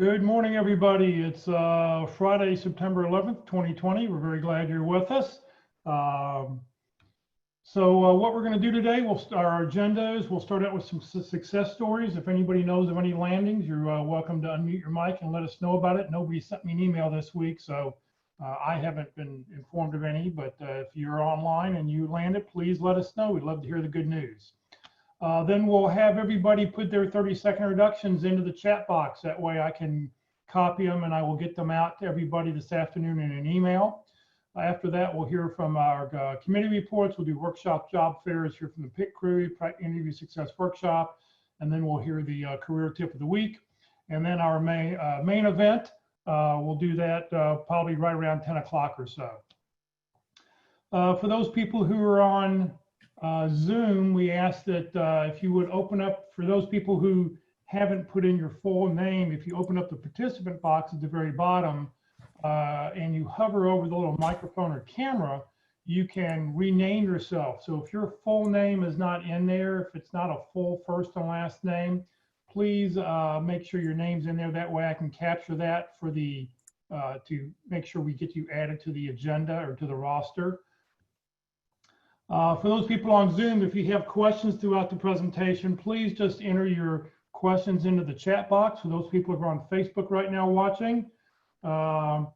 Good morning, everybody. It's Friday, September 11th, 2020. We're very glad you're with us. What we're going to do today, our agenda is we'll start out with some success stories. If anybody knows of any landings, you're welcome to unmute your mic and let us know about it. Nobody sent me an email this week, so I haven't been informed of any, but if you're online and you landed, please let us know. We'd love to hear the good news. Then we'll have everybody put their 30-second introductions into the chat box. That way I can copy them and I will get them out to everybody this afternoon in an email. After that, we'll hear from our committee reports. We'll do workshop job fairs, hear from the PIT crew, interview success workshop, and then we'll hear the career tip of the week. And then our main event, we'll do that probably right around 10 o'clock or so. For those people who are on Zoom, we ask that if you would open up, for those people who haven't put in your full name, if you open up the participant box at the very bottom and you hover over the little microphone or camera, you can rename yourself. So if your full name is not in there, if it's not a full first and last name, please make sure your name's in there. That way I can capture that for the to make sure we get you added to the agenda or to the roster. For those people on Zoom, if you have questions throughout the presentation, please just enter your questions into the chat box. For those people who are on Facebook right now watching, for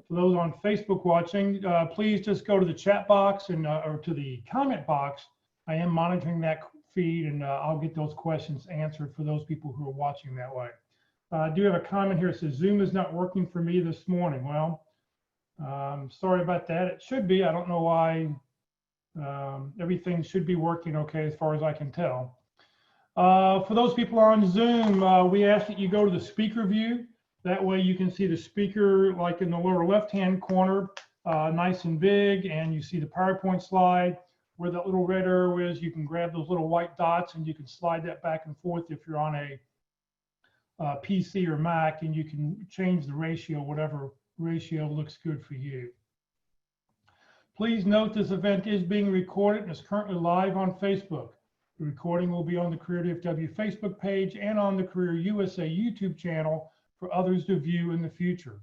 those on Facebook watching, please just go to the chat box and or to the comment box. I am monitoring that feed and I'll get those questions answered for those people who are watching that way. I do have a comment here that says Zoom is not working for me this morning. Well, sorry about that. It should be. I don't know why. Everything should be working okay as far as I can tell. For those people on Zoom, we ask that you go to the speaker view. That way you can see the speaker like in the lower left-hand corner, nice and big, and you see the PowerPoint slide. Where that little red arrow is, you can grab those little white dots and you can slide that back and forth if you're on a PC or Mac, and you can change the ratio, whatever ratio looks good for you. Please note this event is being recorded and is currently live on Facebook. The recording will be on the Career DFW Facebook page and on the Career USA YouTube channel for others to view in the future.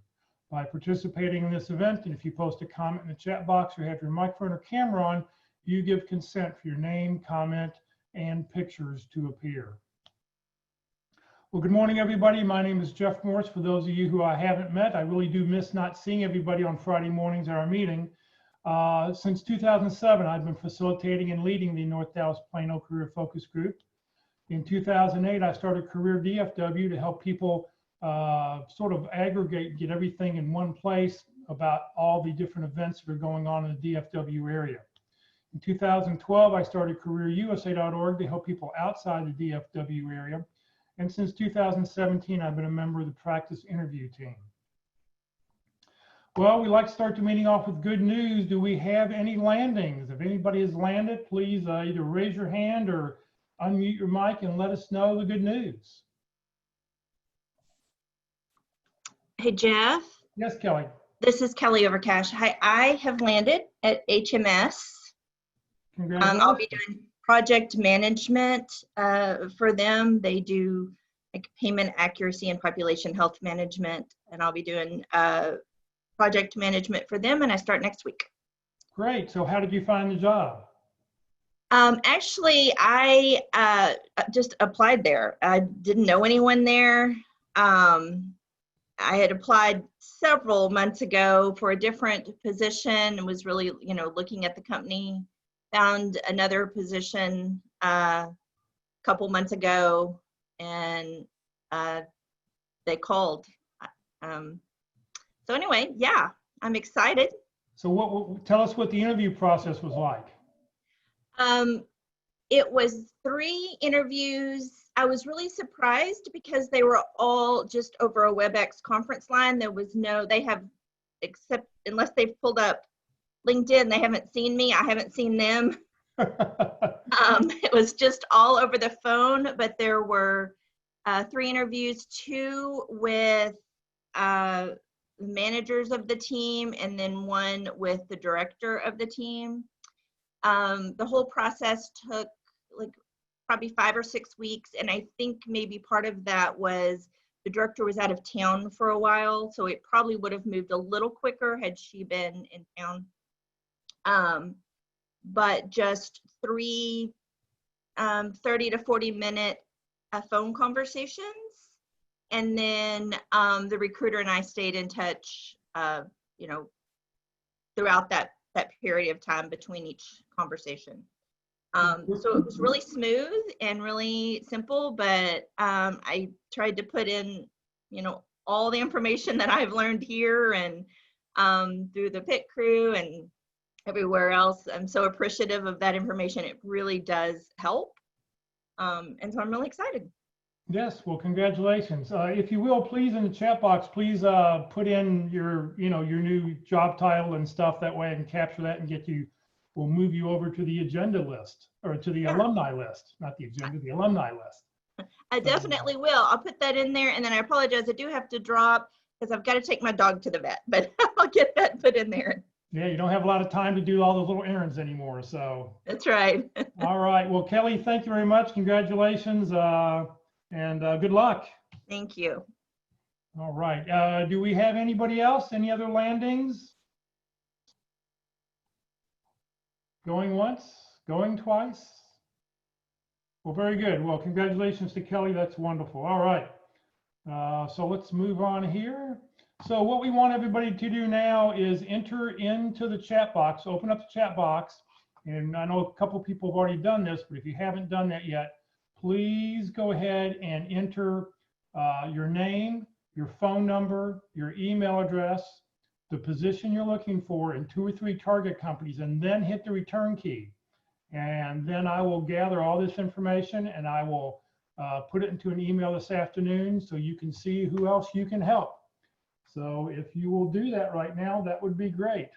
By participating in this event, and if you post a comment in the chat box or have your microphone or camera on, you give consent for your name, comment, and pictures to appear. Well, good morning, everybody. My name is Jeff Morris. For those of you who I haven't met, I really do miss not seeing everybody on Friday mornings at our meeting. Since 2007, I've been facilitating and leading the North Dallas Plano Career Focus Group. In 2008, I started Career DFW to help people sort of aggregate, get everything in one place about all the different events that are going on in the DFW area. In 2012, I started CareerUSA.org to help people outside the DFW area. And since 2017, I've been a member of the practice interview team. Well, we like to start the meeting off with good news. Do we have any landings? If anybody has landed, please either raise your hand or unmute your mic and let us know the good news. Hey, Jeff. Yes, Kelly. This is Kelly Overcash. Hi, I have landed at HMS. Congratulations. I'll be doing project management for them. They do like payment accuracy and population health management, and I'll be doing project management for them, and I start next week. Great. So how did you find the job? Actually, I just applied there. I didn't know anyone there. I had applied several months ago for a different position and was really, looking at the company. Found another position a couple months ago, and they called. So anyway, yeah, I'm excited. So tell us what the interview process was like. It was 3 interviews. I was really surprised because they were all just over a WebEx conference line. There was except unless they've pulled up LinkedIn, they haven't seen me. I haven't seen them. It was just all over the phone, but there were 3 interviews, 2 with managers of the team, and then 1 with the director of the team. The whole process took like probably 5 or 6 weeks, and I think maybe part of that was the director was out of town for a while, so it probably would have moved a little quicker had she been in town. But just 3 30 to 40-minute phone conversations. And then the recruiter and I stayed in touch, you know, throughout that period of time between each conversation. So it was really smooth and really simple, but I tried to put in, you know, all the information that I've learned here and through the pit crew and everywhere else. I'm so appreciative of that information. It really does help. And so I'm really excited. Yes, well, congratulations. If you will, please, in the chat box, please put in your, you know, your new job title and stuff. That way I can capture that and get you, we'll move you over to the agenda list, or to the alumni list, not the agenda, the alumni list. I definitely will. I'll put that in there. And then I apologize, I do have to drop because I've got to take my dog to the vet, but I'll get that put in there. Yeah, you don't have a lot of time to do all those little errands anymore, so. That's right. All right, well, Kelly, thank you very much. Congratulations, and good luck. Thank you. All right, do we have anybody else? Any other landings? Going once, going twice? Well, very good. Well, congratulations to Kelly. That's wonderful. All right, so let's move on here. So what we want everybody to do now is enter into the chat box, open up the chat box. And I know a couple of people have already done this, but if you haven't done that yet, please go ahead and enter your name, your phone number, your email address, the position you're looking for, and 2 or 3 target companies, and then hit the return key. And then I will gather all this information and I will put it into an email this afternoon so you can see who else you can help. So if you will do that right now, that would be great.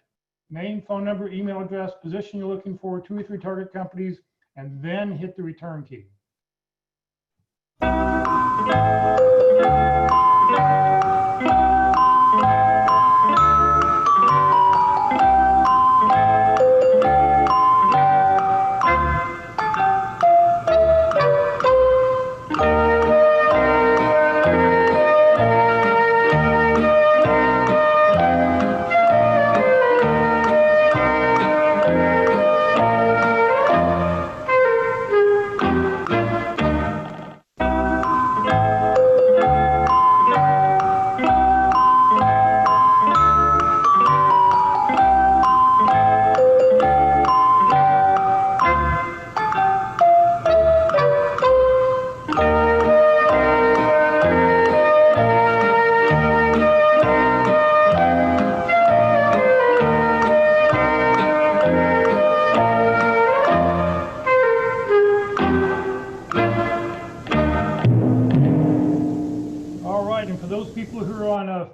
Name, phone number, email address, position you're looking for, 2 or 3 target companies, and then hit the return key.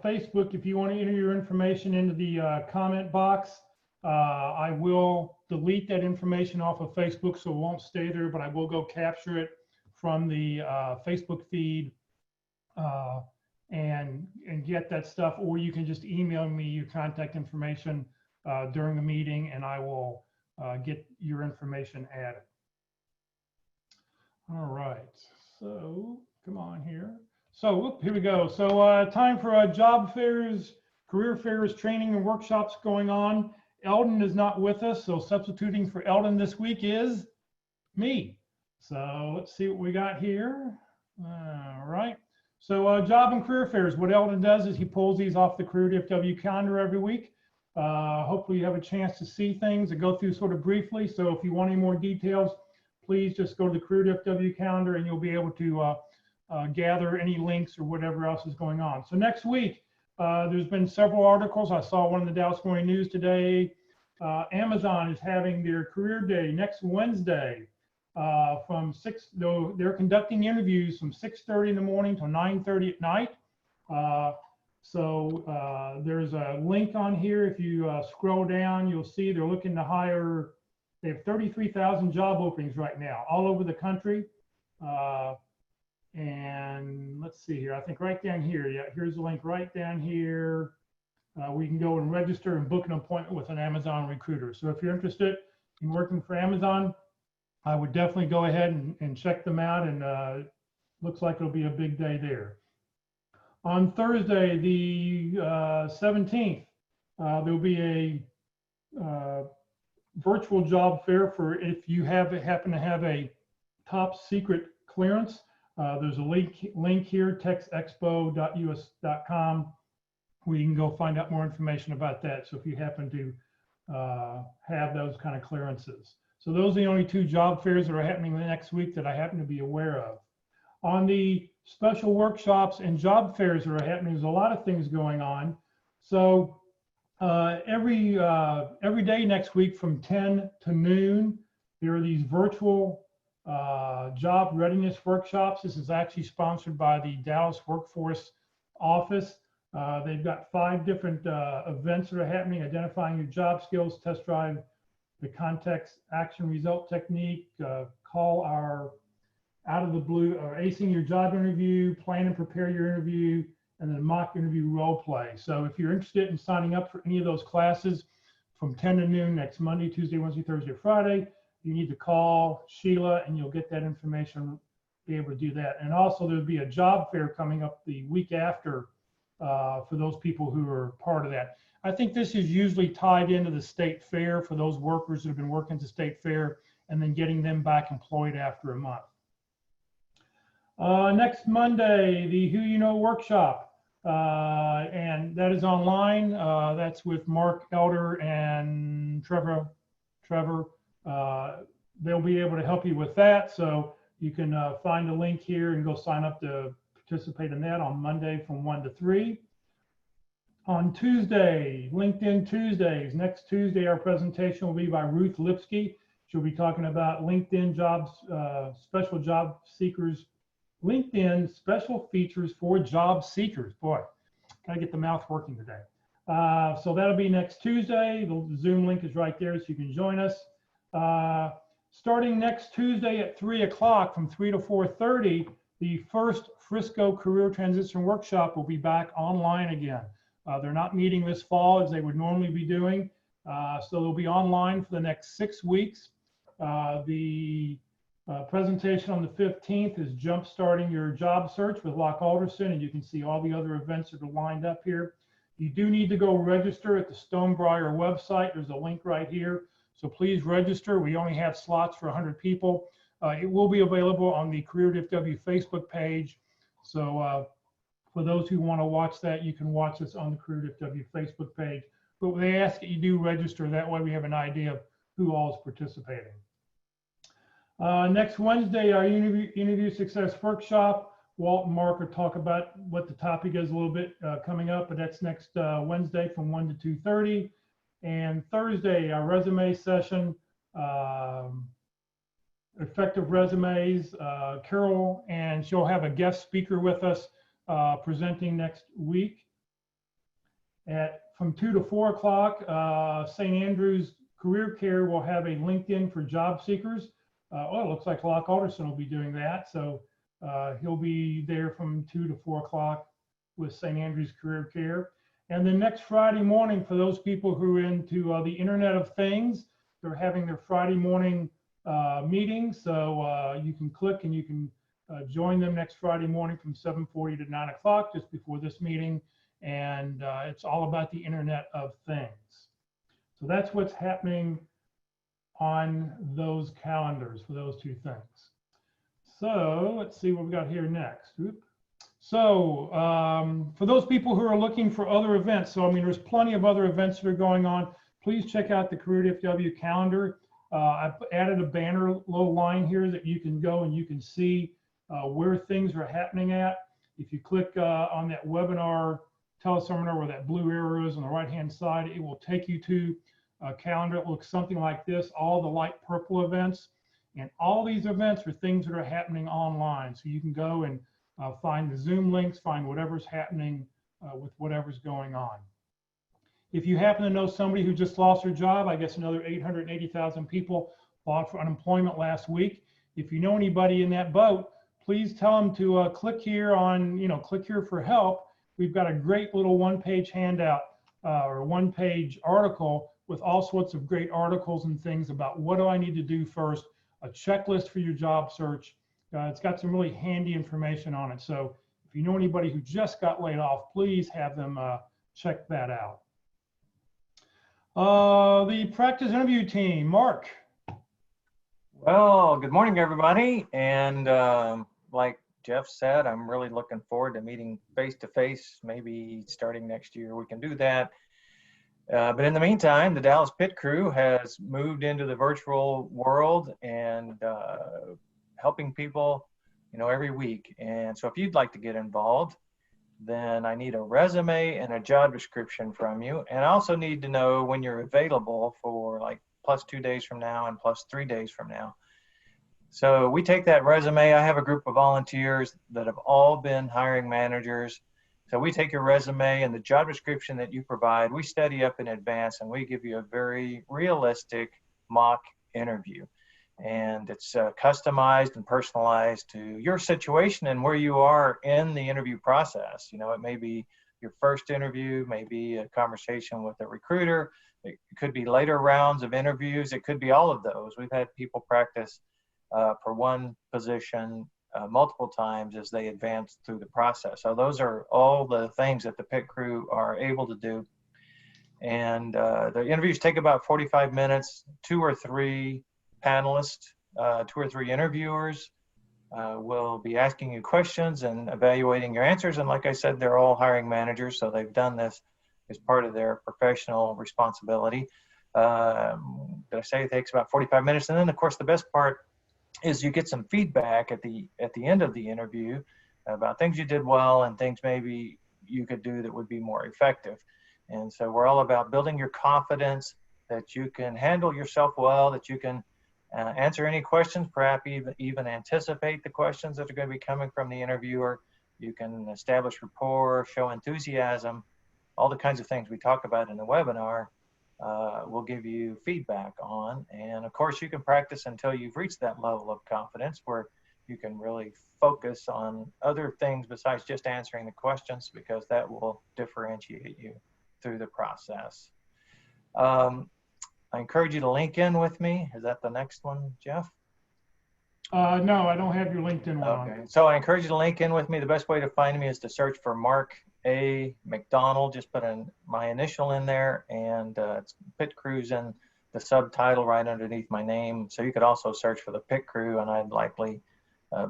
Facebook, if you want to enter your information into the comment box, I will delete that information off of Facebook, so it won't stay there, but I will go capture it from the Facebook feed and get that stuff, or you can just email me your contact information during the meeting, and I will get your information added. All right, so come on here. So whoop, here we go. So time for job fairs, career fairs, training and workshops going on. Eldon is not with us, so substituting for Eldon this week is me. So let's see what we got here. All right. So job and career fairs, what Eldon does is he pulls these off the Career DFW calendar every week. Hopefully you have a chance to see things and go through sort of briefly. So if you want any more details, please just go to the Career DFW calendar and you'll be able to gather any links or whatever else is going on. So next week, there's been several articles. I saw one in the Dallas Morning News today. Amazon is having their career day next Wednesday from 6, they're conducting interviews from 6:30 in the morning till 9:30 at night. There's a link on here. If you scroll down, you'll see they're looking to hire, they have 33,000 job openings right now all over the country. And let's see here, I think right down here, yeah, here's the link right down here. We can go and register and book an appointment with an Amazon recruiter. So if you're interested in working for Amazon, I would definitely go ahead and check them out, and looks like it'll be a big day there. On Thursday, the 17th, there'll be a virtual job fair for if you happen to have a top secret clearance. There's a link here, texexpo.us.com, where you can go find out more information about that. So if you happen to have those kind of clearances. So those are the only two job fairs that are happening the next week that I happen to be aware of. On the special workshops and job fairs that are happening, there's a lot of things going on. So every day next week from 10 to noon, there are these virtual job readiness workshops. This is actually sponsored by the Dallas Workforce Office. They've got 5 different events that are happening: identifying your job skills, test drive the context action result technique, call our out of the blue, or acing your job interview, plan and prepare your interview, and then mock interview role play. So if you're interested in signing up for any of those classes from 10 to noon next Monday, Tuesday, Wednesday, Thursday, Friday, you need to call Sheila and you'll get that information, be able to do that. And also there'll be a job fair coming up the week after for those people who are part of that. I think this is usually tied into the state fair for those workers that have been working at the state fair and then getting them back employed after a month. Next Monday, the Who You Know workshop, and that is online. That's with Mark Elder and Trevor. They'll be able to help you with that. So you can find a link here and go sign up to participate in that on Monday from 1 to 3. On Tuesday, LinkedIn Tuesdays. Next Tuesday, our presentation will be by Ruth Lipsky. She'll be talking about LinkedIn jobs, special job seekers, LinkedIn special features for job seekers. Boy, gotta get the mouth working today. So that'll be next Tuesday. The Zoom link is right there, so you can join us. Starting next Tuesday at 3 o'clock, from 3 to 4:30, the first Frisco Career Transition Workshop will be back online again. They're not meeting this fall as they would normally be doing. So they'll be online for the next 6 weeks. The presentation on the 15th is Jumpstarting Your Job Search with Locke Alderson, and you can see all the other events that are lined up here. You do need to go register at the Stonebriar website. There's a link right here. So please register. We only have slots for 100 people. It will be available on the Career DFW Facebook page. So for those who want to watch that, you can watch us on the Career DFW Facebook page. But they ask that you do register. That way we have an idea of who all is participating. Next Wednesday, our interview success workshop. Walt and Mark will talk about what the topic is a little bit coming up, but that's next Wednesday from 1 to 2:30. And Thursday, our resume session, effective resumes. Carol, and she'll have a guest speaker with us presenting next week. From 2 to 4 o'clock, St. Andrews Career Care will have a LinkedIn for job seekers. It looks like Locke Alderson will be doing that. So he'll be there from 2 to 4 o'clock with St. Andrews Career Care. And then next Friday morning, for those people who are into the Internet of Things, they're having their Friday morning meeting. So you can click and you can join them next Friday morning from 7:40 to 9 o'clock, just before this meeting. And it's all about the Internet of Things. So that's what's happening on those calendars for those two things. So let's see what we got here next. So for those people who are looking for other events, so I mean, there's plenty of other events that are going on. Please check out the Career DFW calendar. I've added a banner little line here that you can go and you can see where things are happening at. If you click on that webinar teleseminar where that blue arrow is on the right-hand side, it will take you to a calendar. It looks something like this, all the light purple events. And all these events are things that are happening online. So you can go and find the Zoom links, find whatever's happening with whatever's going on. If you happen to know somebody who just lost their job, I guess another 880,000 people filed for unemployment last week. If you know anybody in that boat, please tell them to click here on, click here for help. We've got a great little one-page handout or one-page article with all sorts of great articles and things about what do I need to do first, a checklist for your job search. It's got some really handy information on it. So If you know anybody who just got laid off, please have them check that out. The practice interview team, Mark. Well, good morning, everybody. And like Jeff said, I'm really looking forward to meeting face-to-face. Maybe starting next year, we can do that. But in the meantime, the Dallas Pit Crew has moved into the virtual world and helping people, every week. And so if you'd like to get involved, then I need a resume and a job description from you. And I also need to know when you're available for like plus 2 days from now and plus 3 days from now. So we take that resume. I have a group of volunteers that have all been hiring managers. So we take your resume and the job description that you provide, we study up in advance and we give you a very realistic mock interview. And it's customized and personalized to your situation and where you are in the interview process. It may be your first interview, maybe a conversation with a recruiter. It could be later rounds of interviews. It could be all of those. We've had people practice for one position multiple times as they advance through the process. So those are all the things that the pit crew are able to do. And the interviews take about 45 minutes, 2 or 3 panelists, 2 or 3 interviewers will be asking you questions and evaluating your answers. And like I said, they're all hiring managers, so they've done this as part of their professional responsibility. Did I say it takes about 45 minutes? And then, of course, the best part is you get some feedback at the end of the interview about things you did well and things maybe you could do that would be more effective. And so we're all about building your confidence that you can handle yourself well, that you can answer any questions, perhaps even anticipate the questions that are going to be coming from the interviewer. You can establish rapport, show enthusiasm, all the kinds of things we talk about in the webinar. We'll give you feedback on. And of course, you can practice until you've reached that level of confidence where you can really focus on other things besides just answering the questions, because that will differentiate you through the process. I encourage you to link in with me. Is that the next one, Jeff? No, I don't have your LinkedIn one on. Okay, so I encourage you to link in with me. The best way to find me is to search for Mark A. McDonald. Just put in my initial in there, and it's Pit Crew's in the subtitle right underneath my name. So you could also search for the Pit Crew, and I'd likely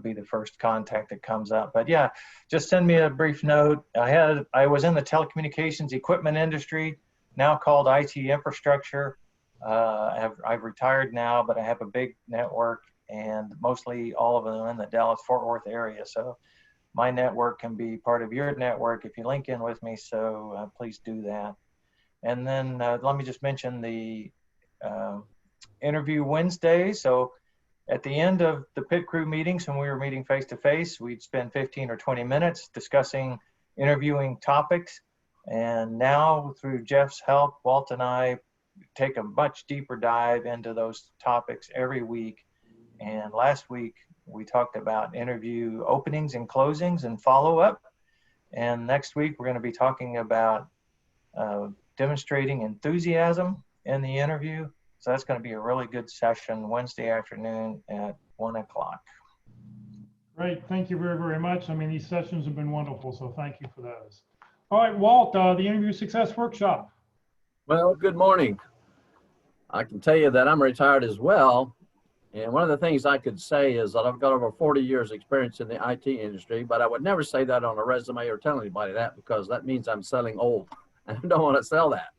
be the first contact that comes up. But yeah, just send me a brief note. I was in the telecommunications equipment industry, now called IT infrastructure. I've retired now, but I have a big network, and mostly all of them in the Dallas-Fort Worth area. So my network can be part of your network if you link in with me. So please do that. And then let me just mention the interview Wednesday. So at the end of the pit crew meetings, when we were meeting face to face, we'd spend 15 or 20 minutes discussing interviewing topics. And now through Jeff's help, Walt and I take a much deeper dive into those topics every week. And last week we talked about interview openings and closings and follow-up. And next week we're going to be talking about demonstrating enthusiasm in the interview. So that's going to be a really good session Wednesday afternoon at 1 o'clock. Great, thank you very, very much. I mean, these sessions have been wonderful, so thank you for those. All right, Walt, the Interview Success Workshop. Well, good morning. I can tell you that I'm retired as well. And one of the things I could say is that I've got over 40 years experience in the IT industry, but I would never say that on a resume or tell anybody that, because that means I'm selling old. And I don't want to sell that.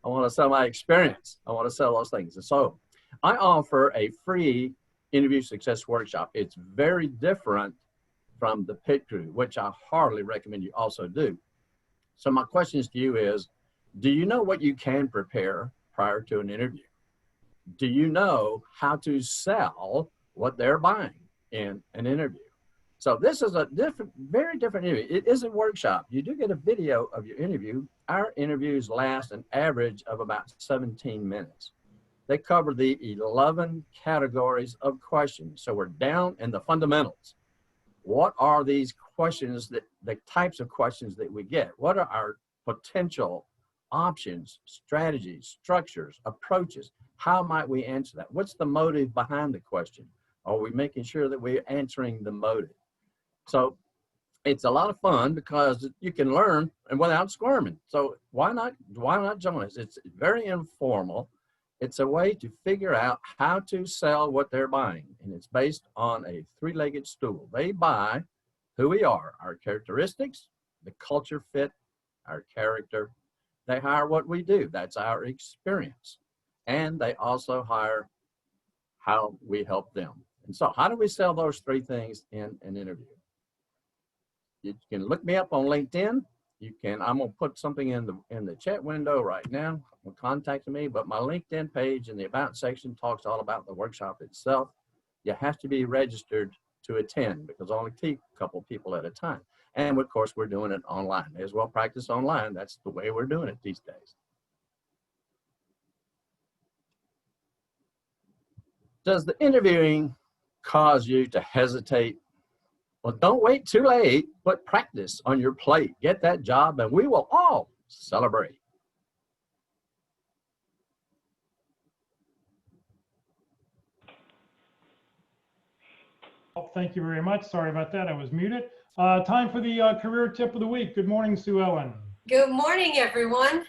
I want to sell my experience. I want to sell those things. And so I offer a free interview success workshop. It's very different from the pit crew, which I hardly recommend you also do. So my questions to you is, do you know what you can prepare prior to an interview? Do you know how to sell what they're buying in an interview? So this is a very different interview. It is a workshop. You do get a video of your interview. Our interviews last an average of about 17 minutes. They cover the 11 categories of questions. So we're down in the fundamentals. What are these questions, the types of questions that we get? What are our potential options, strategies, structures, approaches? How might we answer that? What's the motive behind the question? Are we making sure that we're answering the motive? So It's a lot of fun because you can learn and without squirming. So why not join us? It's very informal. It's a way to figure out how to sell what they're buying. And it's based on a three-legged stool. They buy who we are, our characteristics, the culture fit, our character. They hire what we do. That's our experience. And they also hire how we help them. And so how do we sell those three things in an interview? You can look me up on LinkedIn. I'm gonna put something in the chat window right now. Contact me, but my LinkedIn page in the About section talks all about the workshop itself. You have to be registered to attend because I only take a couple people at a time. And of course, we're doing it online. May as well practice online. That's the way we're doing it these days. Does the interviewing cause you to hesitate? Well, don't wait too late, but practice on your plate. Get that job and we will all celebrate. Oh, thank you very much. Sorry about that. I was muted. Time for the career tip of the week. Good morning, Sue Ellen. Good morning, everyone.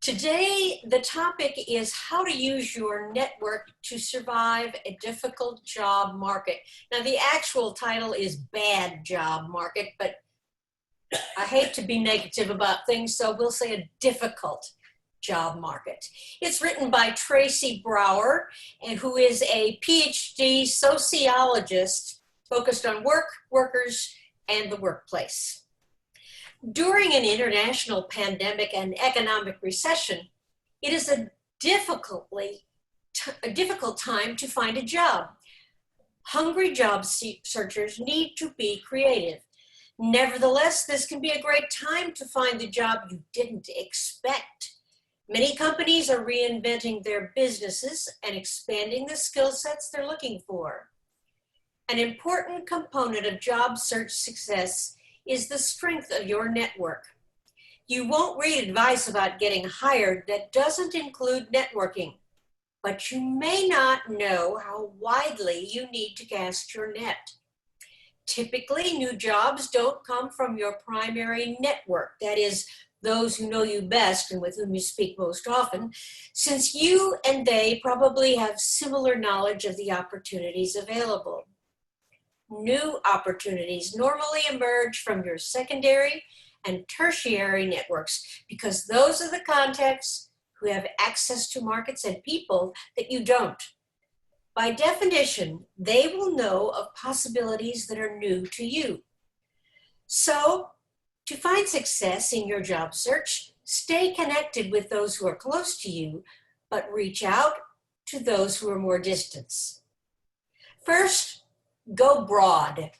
Today, the topic is how to use your network to survive a difficult job market. Now, the actual title is Bad Job Market, but I hate to be negative about things, so we'll say a difficult job market. It's written by Tracy Brower, and who is a PhD sociologist focused on work, workers, and the workplace. During an international pandemic and economic recession, it is a difficult time to find a job. Hungry job searchers need to be creative. Nevertheless, this can be a great time to find the job you didn't expect. Many companies are reinventing their businesses and expanding the skill sets they're looking for. An important component of job search success is the strength of your network. You won't read advice about getting hired that doesn't include networking, but you may not know how widely you need to cast your net. Typically, new jobs don't come from your primary network, that is, those who know you best and with whom you speak most often, since you and they probably have similar knowledge of the opportunities available. New opportunities normally emerge from your secondary and tertiary networks because those are the contacts who have access to markets and people that you don't. By definition, they will know of possibilities that are new to you. So, to find success in your job search, stay connected with those who are close to you, but reach out to those who are more distant. First, go broad.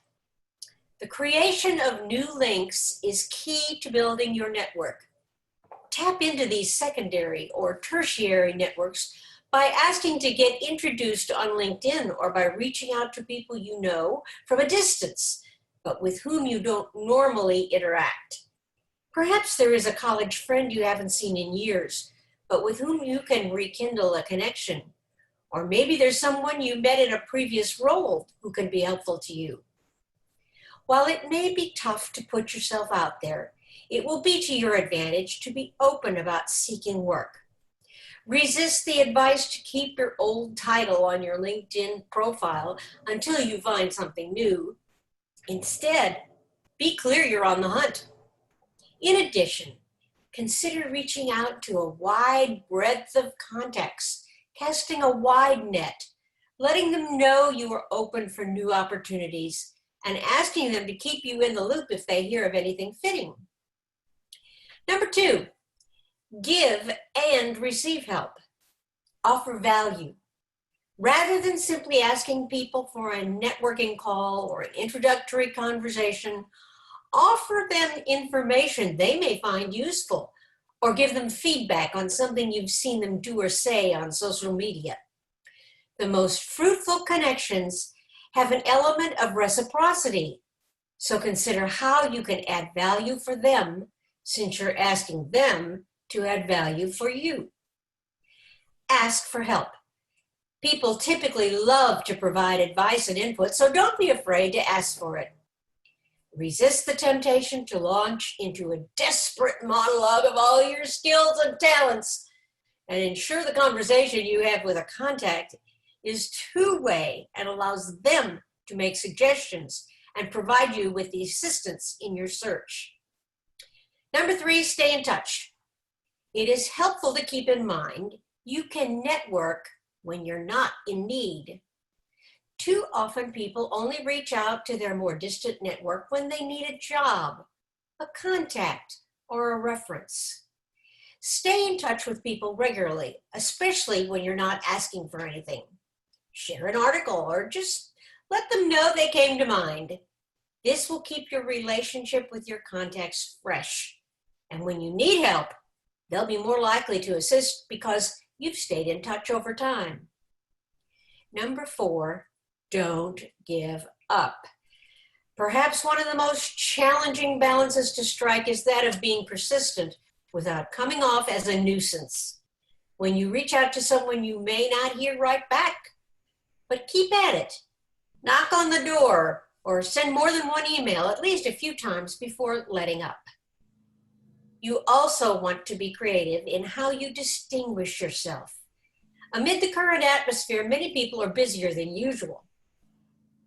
The creation of new links is key to building your network. Tap into these secondary or tertiary networks by asking to get introduced on LinkedIn or by reaching out to people you know from a distance, but with whom you don't normally interact. Perhaps there is a college friend you haven't seen in years, but with whom you can rekindle a connection. Or maybe there's someone you met in a previous role who can be helpful to you. While it may be tough to put yourself out there, it will be to your advantage to be open about seeking work. Resist the advice to keep your old title on your LinkedIn profile until you find something new. Instead, be clear you're on the hunt. In addition, consider reaching out to a wide breadth of contacts, casting a wide net, letting them know you are open for new opportunities, and asking them to keep you in the loop if they hear of anything fitting. Number 2, give and receive help. Offer value. Rather than simply asking people for a networking call or an introductory conversation, offer them information they may find useful, or give them feedback on something you've seen them do or say on social media. The most fruitful connections have an element of reciprocity, so consider how you can add value for them since you're asking them to add value for you. Ask for help. People typically love to provide advice and input, so don't be afraid to ask for it. Resist the temptation to launch into a desperate monologue of all your skills and talents, and ensure the conversation you have with a contact is two-way and allows them to make suggestions and provide you with the assistance in your search. Number 3, stay in touch. It is helpful to keep in mind you can network when you're not in need. Too often people only reach out to their more distant network when they need a job, a contact, or a reference. Stay in touch with people regularly, especially when you're not asking for anything. Share an article or just let them know they came to mind. This will keep your relationship with your contacts fresh. And when you need help, they'll be more likely to assist because you've stayed in touch over time. Number 4, don't give up. Perhaps one of the most challenging balances to strike is that of being persistent without coming off as a nuisance. When you reach out to someone, you may not hear right back, but keep at it. Knock on the door or send more than one email at least a few times before letting up. You also want to be creative in how you distinguish yourself. Amid the current atmosphere, many people are busier than usual.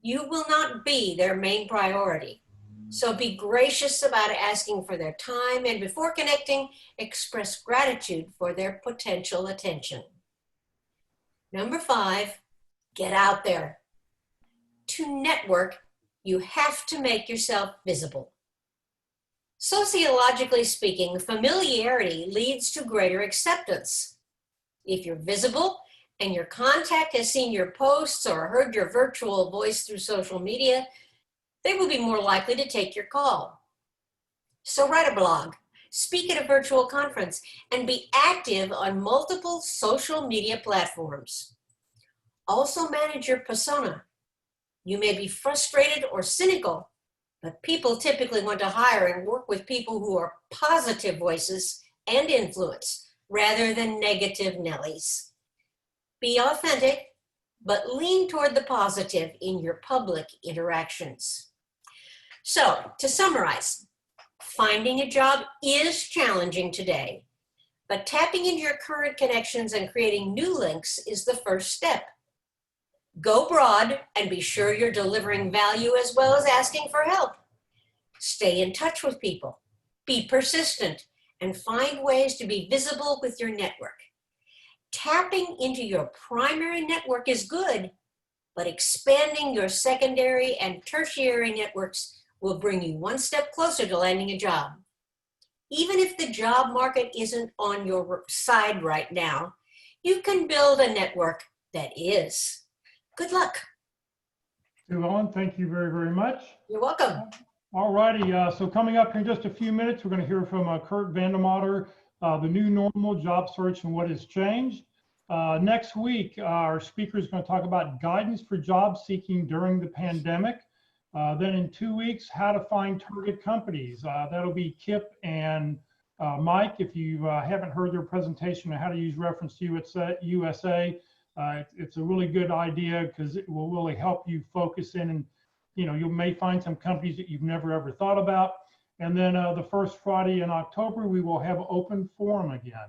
You will not be their main priority. So be gracious about asking for their time, and before connecting, express gratitude for their potential attention. Number 5, get out there. To network, you have to make yourself visible. Sociologically speaking, familiarity leads to greater acceptance. If you're visible and your contact has seen your posts or heard your virtual voice through social media, they will be more likely to take your call. So write a blog, speak at a virtual conference, and be active on multiple social media platforms. Also manage your persona. You may be frustrated or cynical, but people typically want to hire and work with people who are positive voices and influence rather than negative Nellies. Be authentic, but lean toward the positive in your public interactions. So, to summarize, finding a job is challenging today, but tapping into your current connections and creating new links is the first step. Go broad and be sure you're delivering value as well as asking for help. Stay in touch with people, be persistent, and find ways to be visible with your network. Tapping into your primary network is good, but expanding your secondary and tertiary networks will bring you one step closer to landing a job. Even if the job market isn't on your side right now, you can build a network that is. Good luck. Sue Ellen, thank you very, very much. You're welcome. All righty, so coming up in just a few minutes, we're going to hear from Kurt VandeMotter, the new normal, job search, and what has changed. Next week, our speaker is going to talk about guidance for job seeking during the pandemic. Then in 2 weeks, how to find target companies. That'll be Kip and Mike. If you haven't heard their presentation on how to use reference USA, it's a really good idea because it will really help you focus in, and you may find some companies that you've never ever thought about. And then the first Friday in October, we will have open forum again.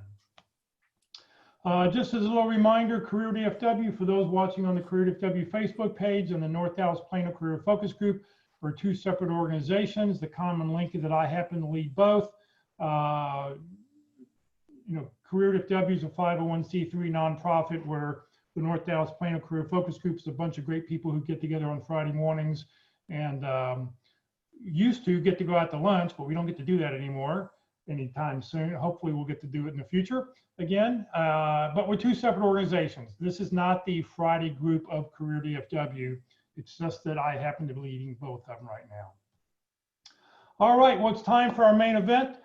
Just as a little reminder, Career DFW, for those watching on the Career DFW Facebook page and the North Dallas Plano Career Focus Group, are 2 separate organizations. The common link is that I happen to lead both. Career DFW is a 501c3 nonprofit where the North Dallas Plano Career Focus Group is a bunch of great people who get together on Friday mornings and used to get to go out to lunch, but we don't get to do that anymore anytime soon. Hopefully we'll get to do it in the future again, but we're 2 separate organizations. This is not the Friday group of Career DFW. It's just that I happen to be leading both of them right now. All right, well, it's time for our main event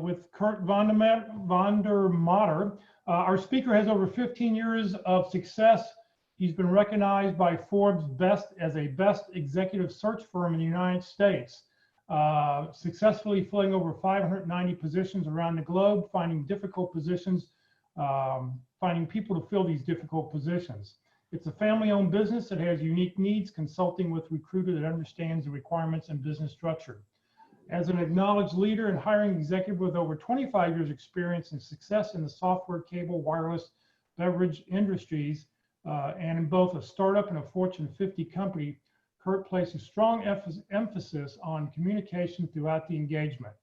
with Kurt VandeMotter. Our speaker has over 15 years of success. He's been recognized by Forbes as a best executive search firm in the United States, successfully filling over 590 positions around the globe, finding difficult positions, finding people to fill these difficult positions. It's a family-owned business that has unique needs, consulting with a recruiter that understands the requirements and business structure. As an acknowledged leader and hiring executive with over 25 years experience and success in the software, cable, wireless, beverage industries, and in both a startup and a Fortune 50 company, Kurt places strong emphasis on communication throughout the engagement.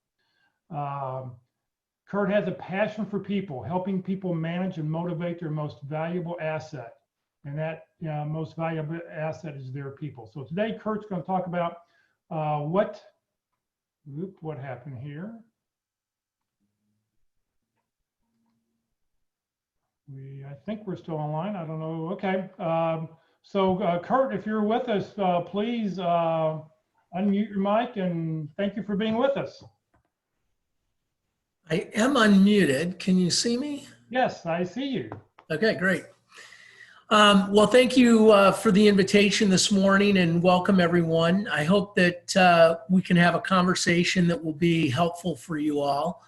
Kurt has a passion for people, helping people manage and motivate their most valuable asset. And that most valuable asset is their people. So today, Kurt's going to talk about what happened here. I think we're still online. I don't know. Okay. So Kurt, if you're with us, please unmute your mic, and thank you for being with us. I am unmuted. Can you see me? Yes, I see you. Okay, great. Well, thank you for the invitation this morning, and welcome everyone. I hope that we can have a conversation that will be helpful for you all.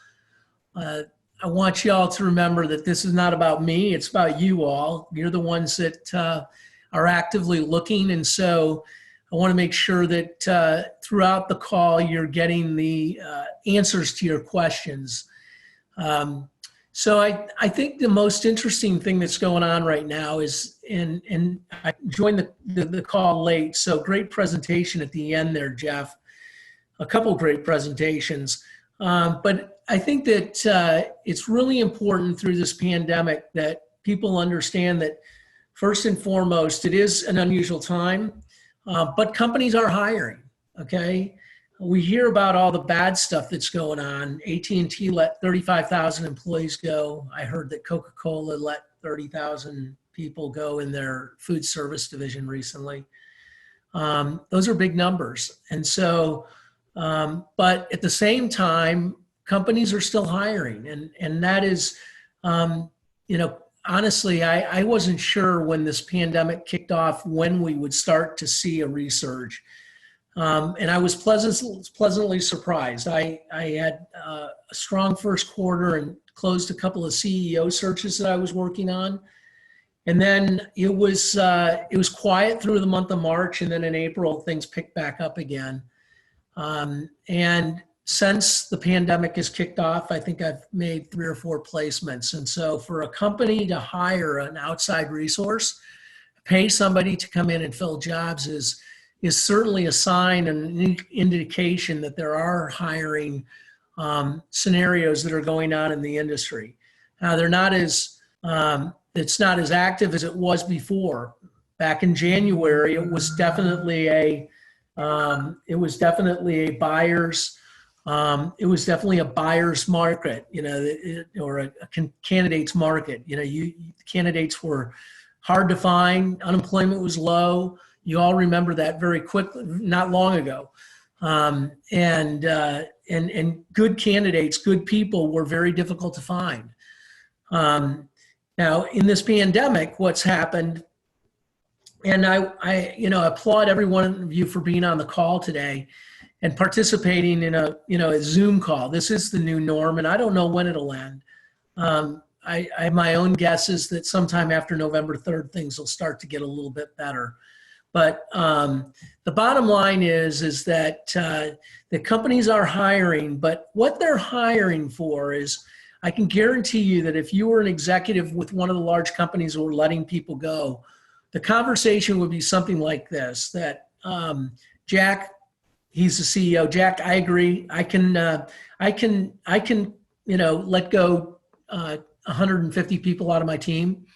I want you all to remember that this is not about me, it's about you all. You're the ones that are actively looking, and so I want to make sure that throughout the call you're getting the answers to your questions. So I think the most interesting thing that's going on right now is, and I joined the call late, so great presentation at the end there, Jeff. A couple great presentations. But I think that it's really important through this pandemic that people understand that first and foremost, it is an unusual time, but companies are hiring, okay? We hear about all the bad stuff that's going on. AT&T let 35,000 employees go. I heard that Coca-Cola let 30,000 people go in their food service division recently. Those are big numbers. And so, but at the same time, companies are still hiring. And that is, you know, honestly, I wasn't sure when this pandemic kicked off when we would start to see a resurge. And I was pleasantly surprised. I had a strong first quarter and closed a couple of CEO searches that I was working on. And then it was quiet through the month of March, and then in April, things picked back up again. And since the pandemic has kicked off, I think I've made 3 or 4 placements. And so for a company to hire an outside resource, pay somebody to come in and fill jobs is certainly a sign and an indication that there are hiring scenarios that are going on in the industry. They're not as, it's not as active as it was before. Back in January, it was definitely a buyer's market, you know, or a candidate's market. You know, candidates were hard to find, unemployment was low. You all remember that very quickly, not long ago. And good candidates, good people were very difficult to find. Now, in this pandemic, what's happened, and I applaud every one of you for being on the call today and participating in a Zoom call. This is the new norm, and I don't know when it'll end. I have my own guesses that sometime after November 3rd, things will start to get a little bit better. But the bottom line is that the companies are hiring, but what they're hiring for is, I can guarantee you that if you were an executive with one of the large companies who were letting people go, the conversation would be something like this, that Jack, he's the CEO. Jack, I agree. I can let go 150 people out of my team.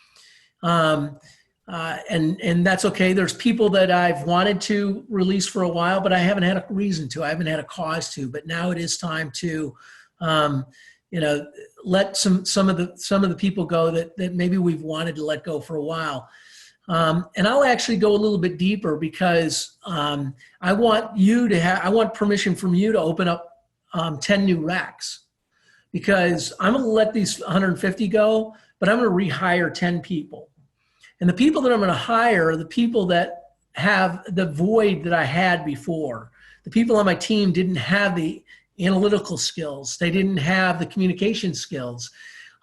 And that's okay. There's people that I've wanted to release for a while, but I haven't had a reason to. I haven't had a cause to. But now it is time to, let some of the people go that maybe we've wanted to let go for a while. And I'll actually go a little bit deeper because I want permission from you to open up 10 new racks, because I'm going to let these 150 go, but I'm going to rehire 10 people. And the people that I'm going to hire are the people that have the void that I had before. The people on my team didn't have the analytical skills. They didn't have the communication skills.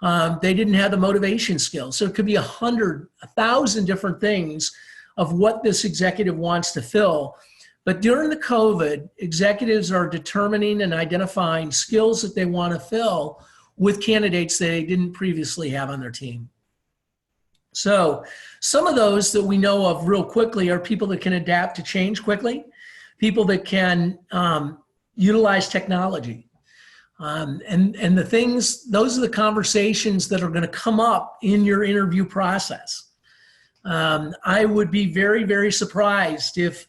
They didn't have the motivation skills. So it could be 100, 1,000 different things of what this executive wants to fill. But during the COVID, executives are determining and identifying skills that they want to fill with candidates that they didn't previously have on their team. So some of those that we know of real quickly are people that can adapt to change quickly, people that can utilize technology. And the things, those are the conversations that are going to come up in your interview process. I would be very, very surprised if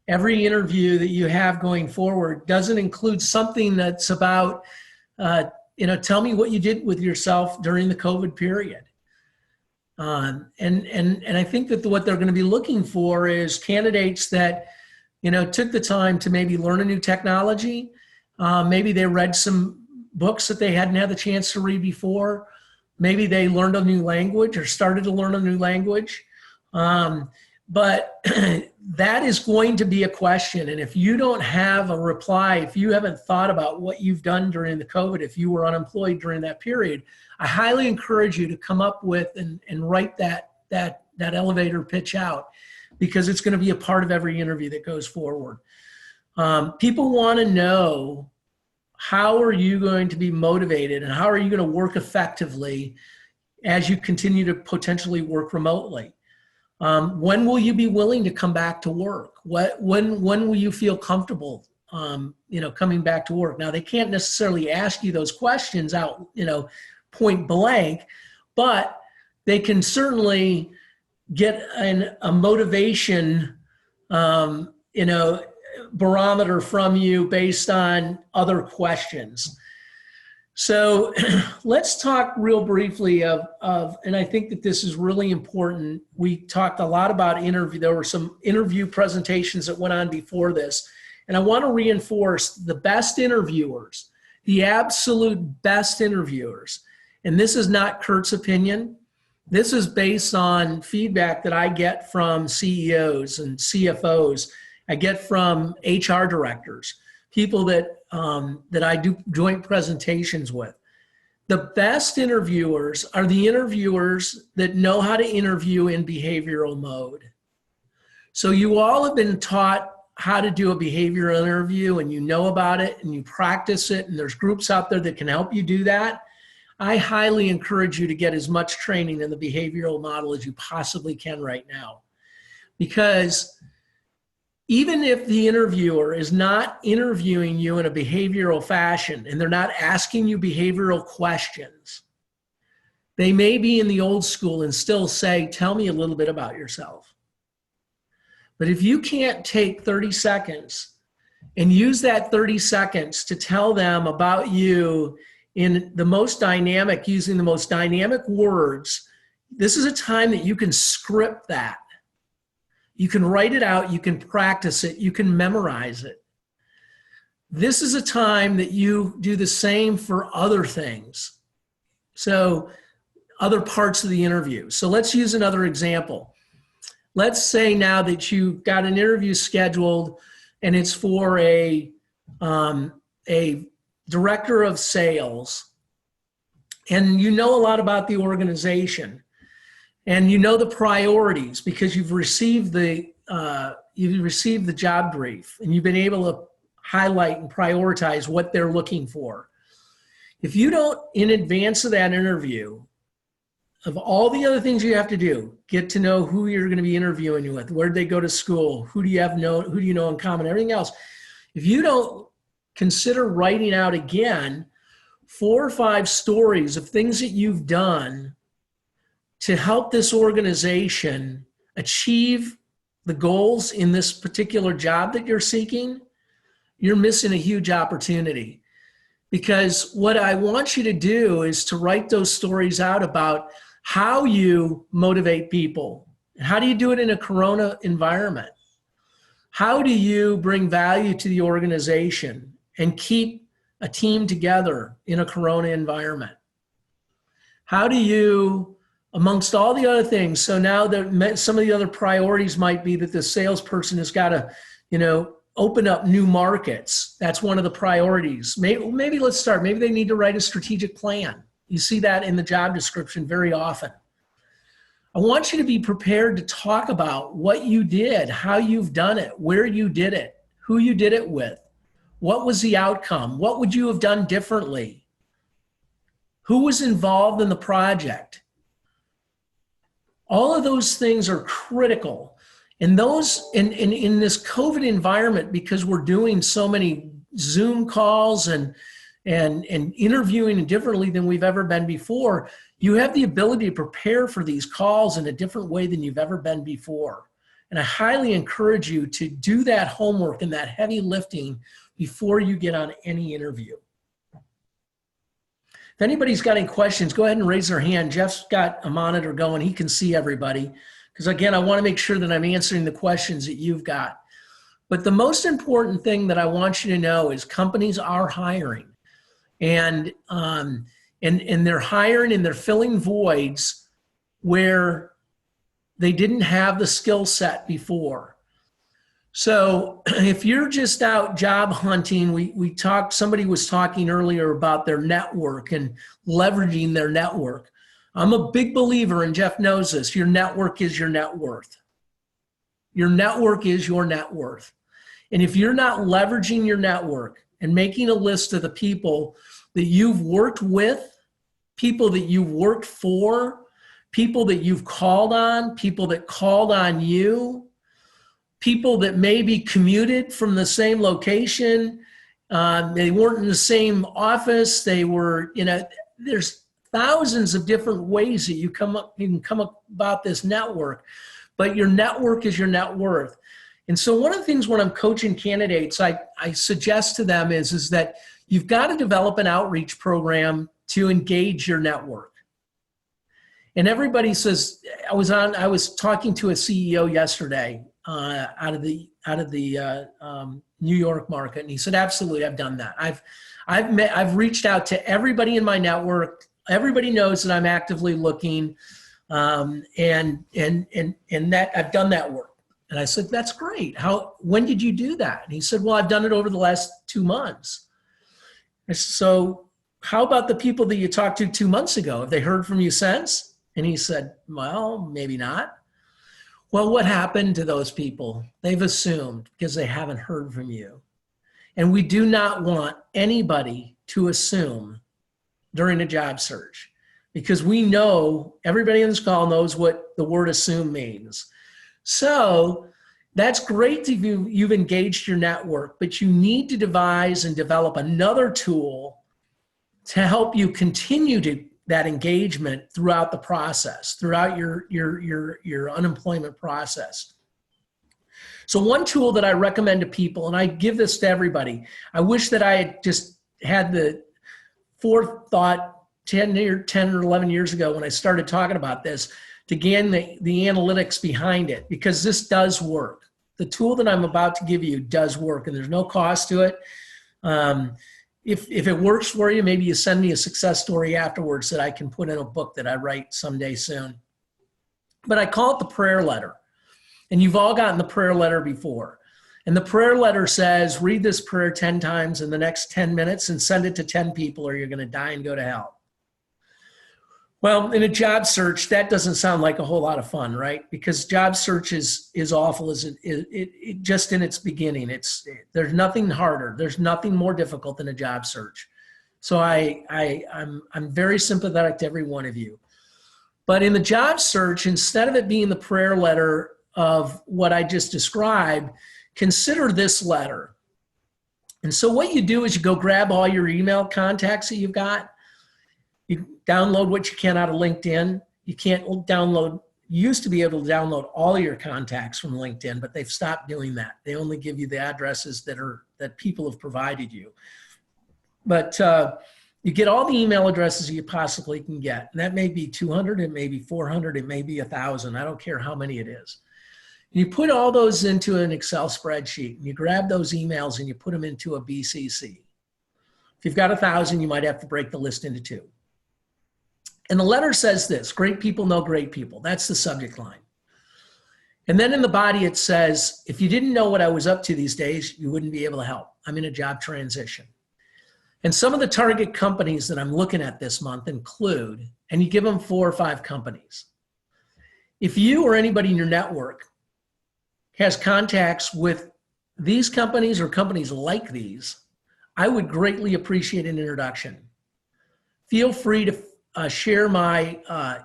every interview that you have going forward doesn't include something that's about, tell me what you did with yourself during the COVID period. And I think that what they're going to be looking for is candidates that, took the time to maybe learn a new technology. Maybe they read some books that they hadn't had the chance to read before. Maybe they learned a new language or started to learn a new language. But that is going to be a question. And if you don't have a reply, if you haven't thought about what you've done during the COVID, if you were unemployed during that period, I highly encourage you to come up with and write that elevator pitch out, because it's going to be a part of every interview that goes forward. People want to know, how are you going to be motivated and how are you going to work effectively as you continue to potentially work remotely? When will you be willing to come back to work? When will you feel comfortable, coming back to work? Now, they can't necessarily ask you those questions out, point blank, but they can certainly get a motivation, barometer from you based on other questions. So let's talk real briefly of, and I think that this is really important. We talked a lot about interview. There were some interview presentations that went on before this. And I want to reinforce the best interviewers, the absolute best interviewers. And this is not Kurt's opinion. This is based on feedback that I get from CEOs and CFOs. I get from HR directors, people that I do joint presentations with. The best interviewers are the interviewers that know how to interview in behavioral mode. So you all have been taught how to do a behavioral interview, and you know about it and you practice it, and there's groups out there that can help you do that. I highly encourage you to get as much training in the behavioral model as you possibly can right now. Because even if the interviewer is not interviewing you in a behavioral fashion and they're not asking you behavioral questions, they may be in the old school and still say, tell me a little bit about yourself. But if you can't take 30 seconds and use that 30 seconds to tell them about you in the most dynamic, using the most dynamic words, this is a time that you can script that. You can write it out, you can practice it, you can memorize it. This is a time that you do the same for other things. So other parts of the interview. So let's use another example. Let's say now that you got an interview scheduled and it's for a director of sales, and you know a lot about the organization. And you know the priorities because you've received the job brief, and you've been able to highlight and prioritize what they're looking for. If you don't, in advance of that interview, of all the other things you have to do, get to know who you're going to be interviewing with, where did they go to school, who do you know in common, everything else. If you don't consider writing out again 4 or 5 stories of things that you've done to help this organization achieve the goals in this particular job that you're seeking, you're missing a huge opportunity. Because what I want you to do is to write those stories out about how you motivate people. How do you do it in a Corona environment? How do you bring value to the organization and keep a team together in a Corona environment? How do you, amongst all the other things, so now that some of the other priorities might be that the salesperson has got to, open up new markets. That's one of the priorities. Maybe let's start. Maybe they need to write a strategic plan. You see that in the job description very often. I want you to be prepared to talk about what you did, how you've done it, where you did it, who you did it with, what was the outcome, what would you have done differently, who was involved in the project. All of those things are critical. And those in this COVID environment, because we're doing so many Zoom calls and interviewing differently than we've ever been before, you have the ability to prepare for these calls in a different way than you've ever been before. And I highly encourage you to do that homework and that heavy lifting before you get on any interview. If anybody's got any questions, go ahead and raise their hand. Jeff's got a monitor going. He can see everybody. Because again, I want to make sure that I'm answering the questions that you've got. But the most important thing that I want you to know is companies are hiring. And they're hiring and they're filling voids where they didn't have the skill set before. So if you're just out job hunting, somebody was talking earlier about their network and leveraging their network. I'm a big believer, and Jeff knows this, your network is your net worth. Your network is your net worth. And if you're not leveraging your network and making a list of the people that you've worked with, people that you've worked for, people that you've called on, people that called on you, people that maybe commuted from the same location, they weren't in the same office, they were, there's thousands of different ways that you can come about this network, but your network is your net worth. And so one of the things when I'm coaching candidates, I suggest to them is that you've got to develop an outreach program to engage your network. And everybody says, I was talking to a CEO yesterday out of the New York market, and he said, absolutely, I've done that. I've reached out to everybody in my network. Everybody knows that I'm actively looking, and that I've done that work. And I said, that's great. When did you do that? And he said, well, I've done it over the last 2 months. I said, so how about the people that you talked to 2 months ago? Have they heard from you since? And he said, well, maybe not. Well, what happened to those people? They've assumed because they haven't heard from you. And we do not want anybody to assume during a job search, because we know, everybody on this call knows what the word assume means. So that's great that you've engaged your network, but you need to devise and develop another tool to help you continue that engagement throughout the process, throughout your unemployment process. So one tool that I recommend to people, and I give this to everybody, I wish that I had just had the forethought 10 or 11 years ago when I started talking about this, to gain the analytics behind it, because this does work. The tool that I'm about to give you does work, and there's no cost to it. If it works for you, maybe you send me a success story afterwards that I can put in a book that I write someday soon. But I call it the prayer letter. And you've all gotten the prayer letter before. And the prayer letter says, read this prayer 10 times in the next 10 minutes and send it to 10 people or you're going to die and go to hell. Well, in a job search, that doesn't sound like a whole lot of fun, right? Because job search is awful as it just in its beginning. There's nothing harder. There's nothing more difficult than a job search. So I'm very sympathetic to every one of you. But in the job search, instead of it being the prayer letter of what I just described, consider this letter. And so what you do is you go grab all your email contacts that you've got. You download what you can out of LinkedIn. You can't download, you used to be able to download all your contacts from LinkedIn, but they've stopped doing that. They only give you the addresses that people have provided you. But you get all the email addresses you possibly can get. And that may be 200, it may be 400, it may be 1,000. I don't care how many it is. You put all those into an Excel spreadsheet, and you grab those emails and you put them into a BCC. If you've got 1,000, you might have to break the list into 2. And the letter says this: great people know great people. That's the subject line. And then in the body it says, if you didn't know what I was up to these days, you wouldn't be able to help. I'm in a job transition. And some of the target companies that I'm looking at this month include, and you give them 4 or 5 companies. If you or anybody in your network has contacts with these companies or companies like these, I would greatly appreciate an introduction. Feel free to share my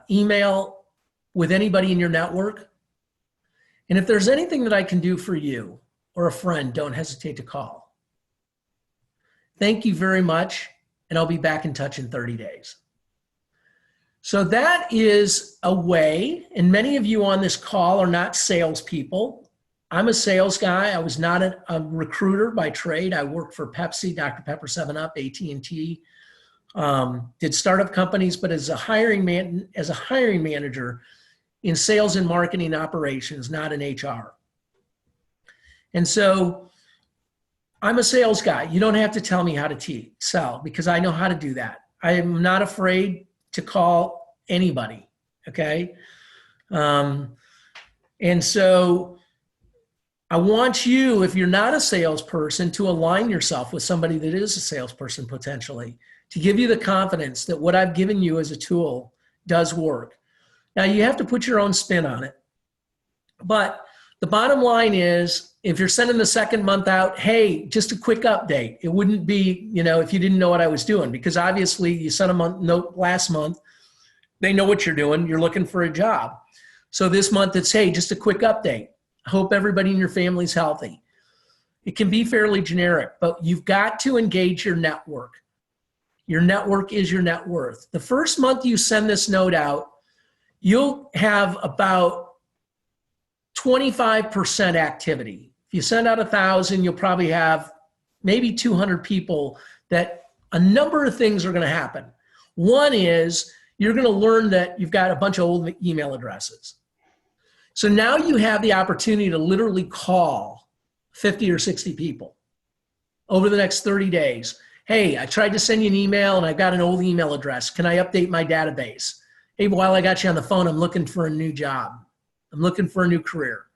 email with anybody in your network. And if there's anything that I can do for you or a friend, don't hesitate to call. Thank you very much, and I'll be back in touch in 30 days. So that is a way, and many of you on this call are not salespeople. I'm a sales guy. I was not a recruiter by trade. I worked for Pepsi, Dr. Pepper 7-Up, AT&T, did startup companies, but as a hiring manager in sales and marketing operations, not in HR. And so I'm a sales guy. You don't have to tell me how to sell because I know how to do that. I am not afraid to call anybody, okay? And so I want you, if you're not a salesperson, to align yourself with somebody that is a salesperson potentially, to give you the confidence that what I've given you as a tool does work. Now, you have to put your own spin on it. But the bottom line is, if you're sending the second month out, hey, just a quick update. It wouldn't be, if you didn't know what I was doing, because obviously you sent a note last month. They know what you're doing. You're looking for a job. So this month it's, hey, just a quick update. I hope everybody in your family's healthy. It can be fairly generic, but you've got to engage your network. Your network is your net worth. The first month you send this note out, you'll have about 25% activity. If you send out 1,000, you'll probably have maybe 200 people that a number of things are going to happen. One is you're going to learn that you've got a bunch of old email addresses. So now you have the opportunity to literally call 50 or 60 people over the next 30 days. Hey, I tried to send you an email and I've got an old email address. Can I update my database? Hey, while I got you on the phone, I'm looking for a new job. I'm looking for a new career.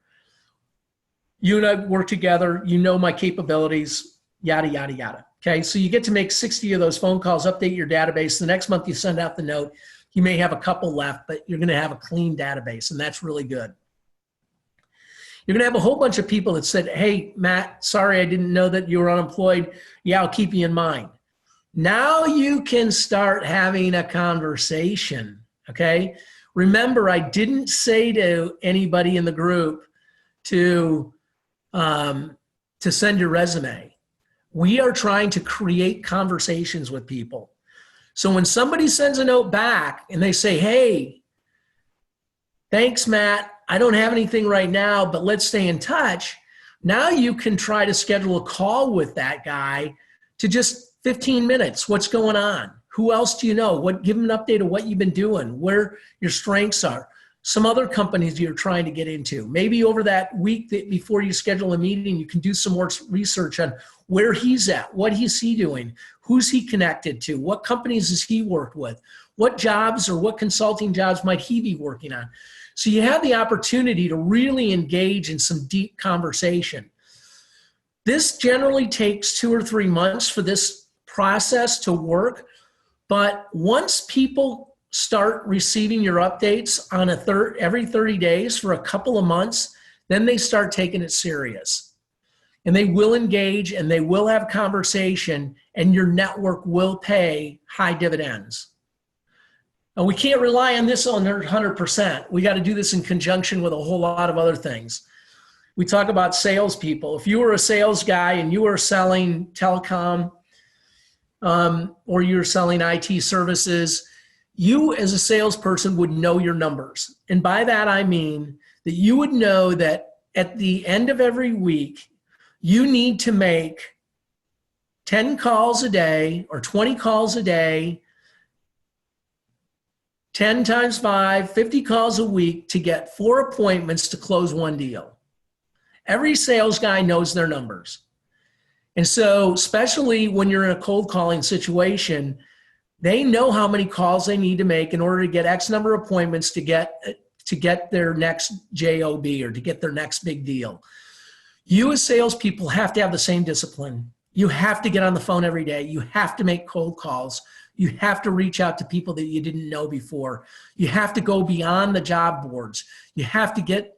You and I work together. You know my capabilities, yada, yada, yada. Okay, so you get to make 60 of those phone calls, update your database. The next month you send out the note. You may have a couple left, but you're going to have a clean database, and that's really good. You're going to have a whole bunch of people that said, hey, Matt, sorry, I didn't know that you were unemployed. Yeah, I'll keep you in mind. Now you can start having a conversation, okay? Remember, I didn't say to anybody in the group to send your resume. We are trying to create conversations with people. So when somebody sends a note back and they say, hey, thanks, Matt, I don't have anything right now, but let's stay in touch. Now you can try to schedule a call with that guy to just 15 minutes. What's going on? Who else do you know? Give them an update of what you've been doing, where your strengths are. Some other companies you're trying to get into. Maybe over that week before you schedule a meeting, you can do some more research on where he's at, what is he doing, who's he connected to, what companies has he worked with, what jobs or what consulting jobs might he be working on. So you have the opportunity to really engage in some deep conversation. This generally takes 2 or 3 months for this process to work, but once people start receiving your updates on every 30 days for a couple of months, then they start taking it serious. And they will engage and they will have conversation, and your network will pay high dividends. And we can't rely on this on 100%. We got to do this in conjunction with a whole lot of other things. We talk about salespeople. If you were a sales guy and you were selling telecom or you're selling IT services, you as a salesperson would know your numbers. And by that, I mean that you would know that at the end of every week, you need to make 10 calls a day or 20 calls a day, 10 times 5, 50 calls a week to get 4 appointments to close 1 deal. Every sales guy knows their numbers. And so, especially when you're in a cold calling situation, they know how many calls they need to make in order to get X number of appointments to get their next job or to get their next big deal. You as salespeople have to have the same discipline. You have to get on the phone every day. You have to make cold calls. You have to reach out to people that you didn't know before. You have to go beyond the job boards. You have to get,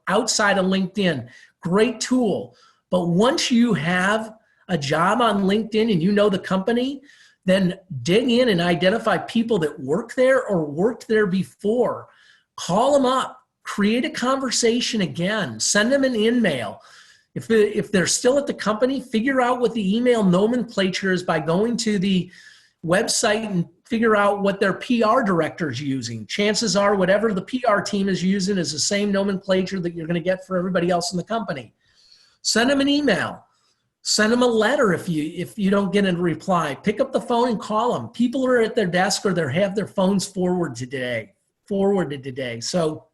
outside of LinkedIn. Great tool. But once you have a job on LinkedIn and you know the company, then dig in and identify people that work there or worked there before. Call them up. Create a conversation again. Send them an email. If they're still at the company, figure out what the email nomenclature is by going to the website and figure out what their PR director is using. Chances are whatever the PR team is using is the same nomenclature that you're going to get for everybody else in the company. Send them an email. Send them a letter if you don't get a reply. Pick up the phone and call them. People are at their desk or they have their phones forwarded today. So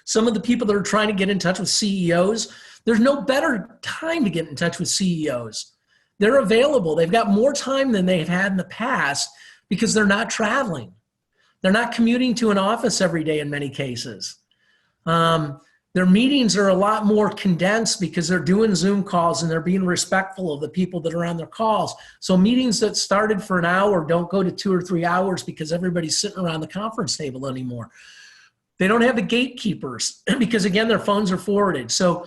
some of the people that are trying to get in touch with CEOs, there's no better time to get in touch with CEOs. They're available. They've got more time than they've had in the past because they're not traveling. They're not commuting to an office every day in many cases. Their meetings are a lot more condensed because they're doing Zoom calls and they're being respectful of the people that are on their calls. So meetings that started for an hour don't go to 2 or 3 hours because everybody's sitting around the conference table anymore. They don't have the gatekeepers because, again, their phones are forwarded. So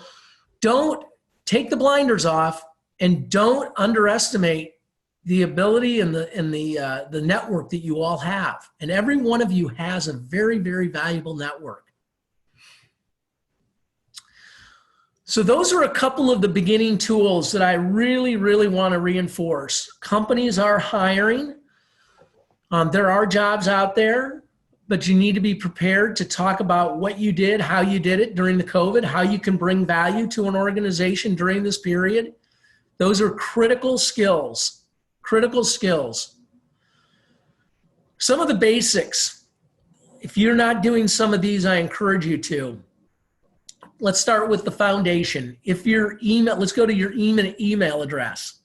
don't take the blinders off and don't underestimate the ability and the network that you all have. And every one of you has a very, very valuable network. So those are a couple of the beginning tools that I really, really want to reinforce. Companies are hiring. There are jobs out there, but you need to be prepared to talk about what you did, how you did it during the COVID, how you can bring value to an organization during this period. Those are critical skills, Some of the basics, if you're not doing some of these, I encourage you to. Let's start with the foundation. If your email, let's go to your email address.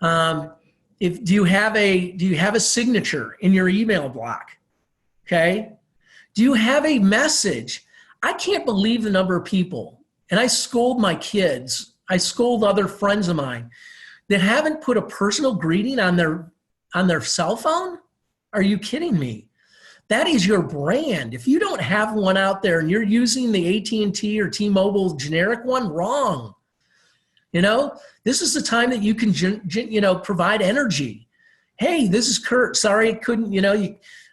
Do you have a signature in your email block? Okay. Do you have a message? I can't believe the number of people, and I scold my kids, I scold other friends of mine that haven't put a personal greeting on their cell phone. Are you kidding me? That is your brand. If you don't have one out there and you're using the AT&T or T-Mobile generic one, wrong. This is the time that you can, provide energy. Hey, this is Kurt. Sorry, I couldn't,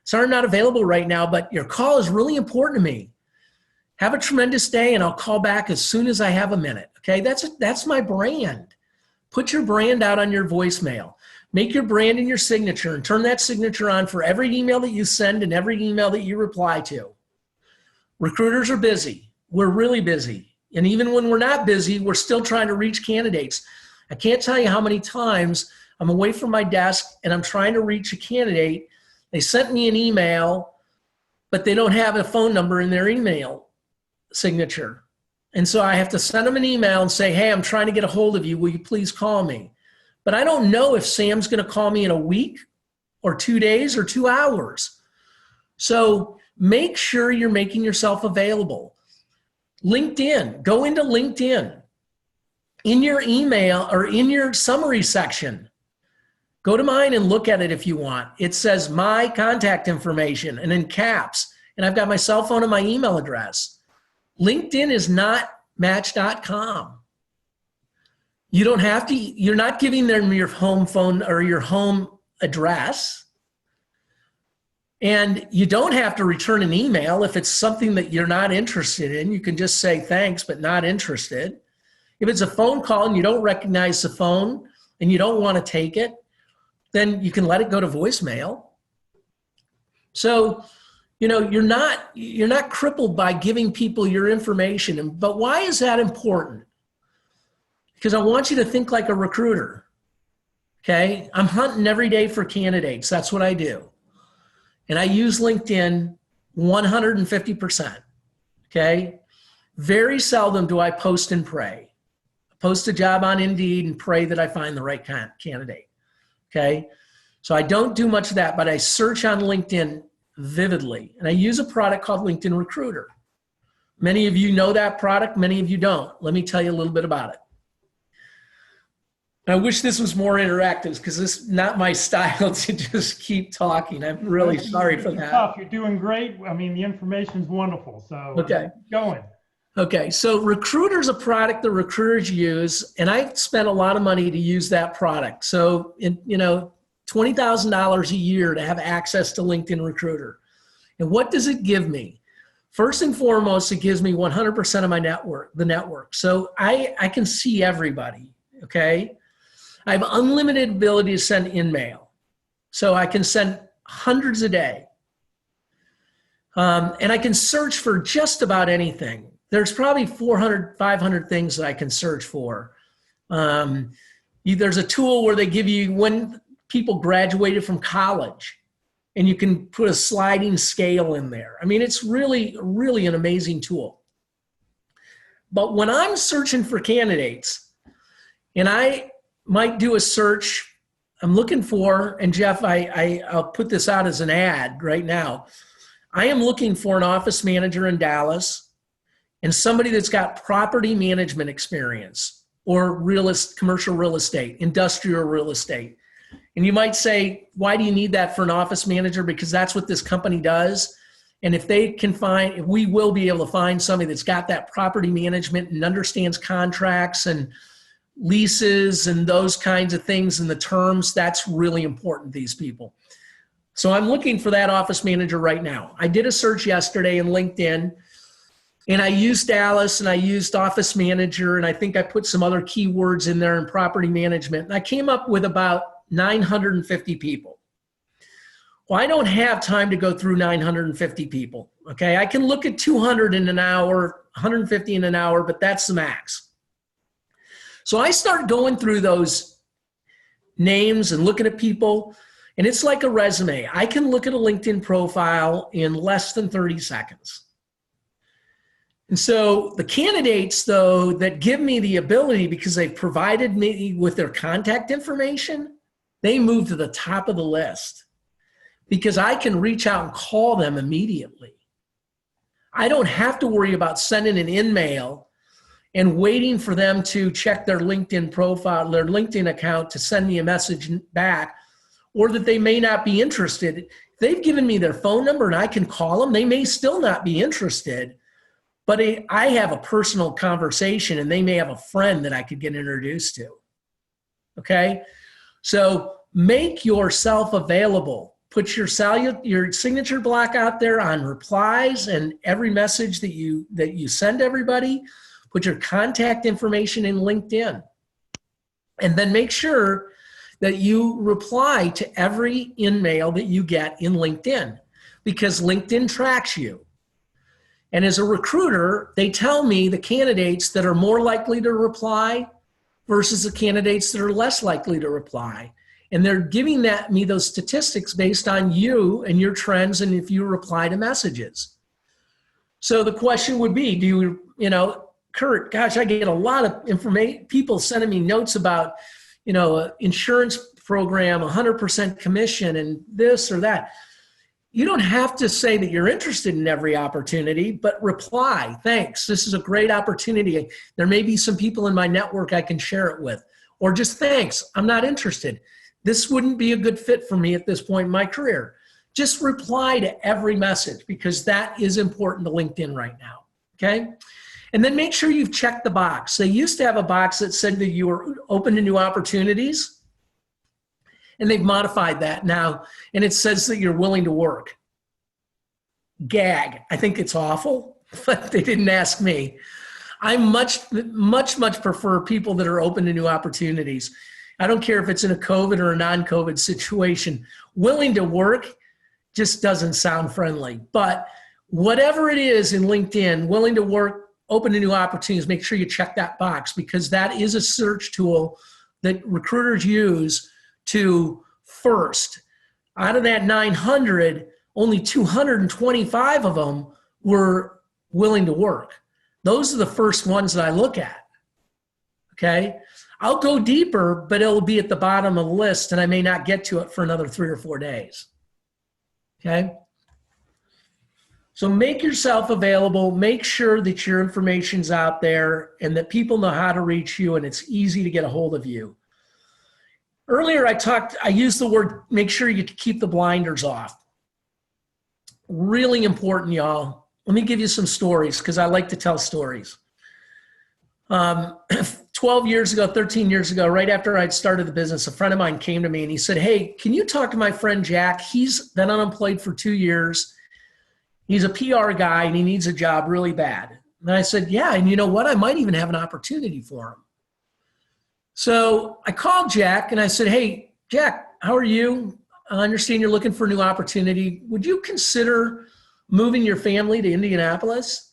sorry I'm not available right now, but your call is really important to me. Have a tremendous day, and I'll call back as soon as I have a minute. Okay, that's my brand. Put your brand out on your voicemail. Make your brand in your signature and turn that signature on for every email that you send and every email that you reply to. Recruiters are busy. We're really busy. And even when we're not busy, we're still trying to reach candidates. I can't tell you how many times I'm away from my desk and I'm trying to reach a candidate. They sent me an email, but they don't have a phone number in their email signature. And so I have to send them an email and say, hey, I'm trying to get a hold of you. Will you please call me? But I don't know if Sam's going to call me in a week or 2 days or 2 hours. So make sure you're making yourself available. LinkedIn, go into LinkedIn. In your email or in your summary section, go to mine and look at it if you want. It says my contact information and in caps, and I've got my cell phone and my email address. LinkedIn is not Match.com. You don't have to, you're not giving them your home phone or your home address. And you don't have to return an email if it's something that you're not interested in. You can just say thanks, but not interested. If it's a phone call and you don't recognize the phone and you don't want to take it, then you can let it go to voicemail. So, you're not crippled by giving people your information. But why is that important? Because I want you to think like a recruiter, okay? I'm hunting every day for candidates. That's what I do. And I use LinkedIn 150%, okay? Very seldom do I post and pray. I post a job on Indeed and pray that I find the right candidate, okay? So I don't do much of that, but I search on LinkedIn vividly. And I use a product called LinkedIn Recruiter. Many of you know that product, many of you don't. Let me tell you a little bit about it. I wish this was more interactive because this is not my style to just keep talking. I'm really sorry for that. Tough. You're doing great. I mean, the information's wonderful. So Okay. keep going. Okay, so Recruiter's a product that recruiters use, and I spent a lot of money to use that product. So, $20,000 a year to have access to LinkedIn Recruiter. And what does it give me? First and foremost, it gives me 100% of my network. So I can see everybody, okay? I have unlimited ability to send in-mail. So I can send hundreds a day. And I can search for just about anything. There's probably 400, 500 things that I can search for. There's a tool where they give you when people graduated from college, and you can put a sliding scale in there. I mean, it's really, really an amazing tool. But when I'm searching for candidates, and I might do a search, I'm looking for, and Jeff, I'll put this out as an ad right now. I am looking for an office manager in Dallas and somebody that's got property management experience or commercial real estate, industrial real estate. And you might say, why do you need that for an office manager? Because that's what this company does. And if we will be able to find somebody that's got that property management and understands contracts and leases and those kinds of things and the terms, that's really important to these people. So I'm looking for that office manager right now. I did a search yesterday in LinkedIn, and I used Dallas and I used office manager, and I think I put some other keywords in there in property management. And I came up with about 950 people. Well, I don't have time to go through 950 people. Okay, I can look at 200 in an hour, 150 in an hour, but that's the max. So I start going through those names and looking at people, and it's like a resume. I can look at a LinkedIn profile in less than 30 seconds. And so the candidates, though, that give me the ability because they've provided me with their contact information, they move to the top of the list because I can reach out and call them immediately. I don't have to worry about sending an in-mail and waiting for them to check their LinkedIn profile, their LinkedIn account to send me a message back, or that they may not be interested. They've given me their phone number and I can call them. They may still not be interested, but I have a personal conversation and they may have a friend that I could get introduced to. Okay? So make yourself available. Put your signature block out there on replies and every message that you send everybody. Put your contact information in LinkedIn. And then make sure that you reply to every in-mail that you get in LinkedIn, because LinkedIn tracks you. And as a recruiter, they tell me the candidates that are more likely to reply versus the candidates that are less likely to reply. And they're giving me those statistics based on you and your trends and if you reply to messages. So the question would be, Kurt, gosh, I get a lot of information, people sending me notes about, insurance program, 100% commission and this or that. You don't have to say that you're interested in every opportunity, but reply, thanks, this is a great opportunity. There may be some people in my network I can share it with. Or just thanks, I'm not interested. This wouldn't be a good fit for me at this point in my career. Just reply to every message because that is important to LinkedIn right now, okay? And then make sure you've checked the box. They used to have a box that said that you were open to new opportunities. And they've modified that now, and it says that you're willing to work. Gag. I think it's awful, but they didn't ask me. I much prefer people that are open to new opportunities. I don't care if it's in a COVID or a non-COVID situation. Willing to work just doesn't sound friendly. But whatever it is in LinkedIn, willing to work, open to new opportunities, make sure you check that box because that is a search tool that recruiters use to first. Out of that 900, only 225 of them were willing to work. Those are the first ones that I look at, okay? I'll go deeper, but it'll be at the bottom of the list and I may not get to it for another 3 or 4 days, okay? So make yourself available, make sure that your information's out there and that people know how to reach you and it's easy to get a hold of you. Earlier I used the word, make sure you keep the blinders off. Really important, y'all. Let me give you some stories because I like to tell stories. 12 years ago, 13 years ago, right after I'd started the business, a friend of mine came to me and he said, hey, can you talk to my friend Jack? He's been unemployed for 2 years. He's a PR guy and he needs a job really bad. And I said, yeah, and you know what? I might even have an opportunity for him. So I called Jack and I said, hey, Jack, how are you? I understand you're looking for a new opportunity. Would you consider moving your family to Indianapolis?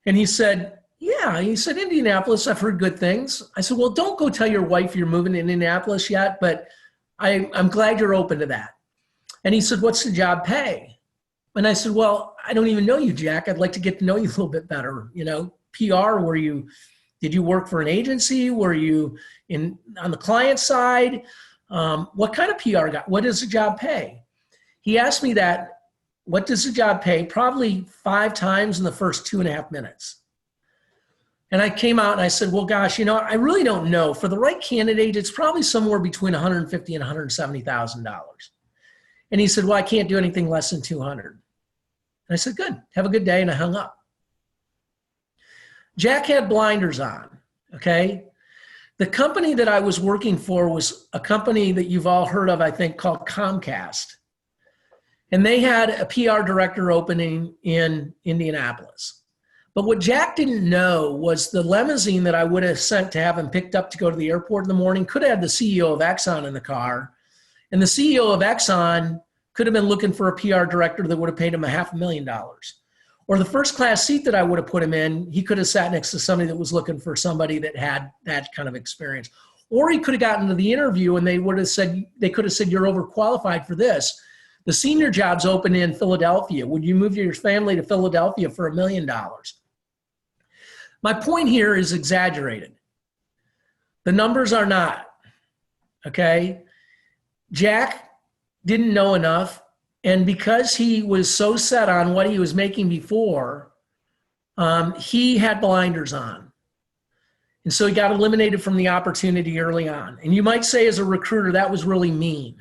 And he said, yeah. He said, Indianapolis, I've heard good things. I said, well, don't go tell your wife you're moving to Indianapolis yet, but I'm glad you're open to that. And he said, what's the job pay? And I said, well, I don't even know you, Jack. I'd like to get to know you a little bit better. You know, PR, did you work for an agency? Were you on the client side? What kind of PR guy? What does the job pay? He asked me that, what does the job pay? Probably 5 times in the first 2.5 minutes. And I came out and I said, well, gosh, you know, I really don't know. For the right candidate, it's probably somewhere between $150,000 and $170,000. And he said, well, I can't do anything less than 200. And I said, good, have a good day. And I hung up. Jack had blinders on, okay? The company that I was working for was a company that you've all heard of, I think, called Comcast. And they had a PR director opening in Indianapolis. But what Jack didn't know was the limousine that I would have sent to have him picked up to go to the airport in the morning could have had the CEO of Exxon in the car. And the CEO of Exxon could have been looking for a PR director that would have paid him $500,000. Or the first class seat that I would have put him in, he could have sat next to somebody that was looking for somebody that had that kind of experience. Or he could have gotten to the interview and they could have said, you're overqualified for this. The senior job's open in Philadelphia. Would you move your family to Philadelphia for $1 million? My point here is exaggerated. The numbers are not, okay? Jack didn't know enough. And because he was so set on what he was making before, he had blinders on. And so he got eliminated from the opportunity early on. And you might say as a recruiter, that was really mean.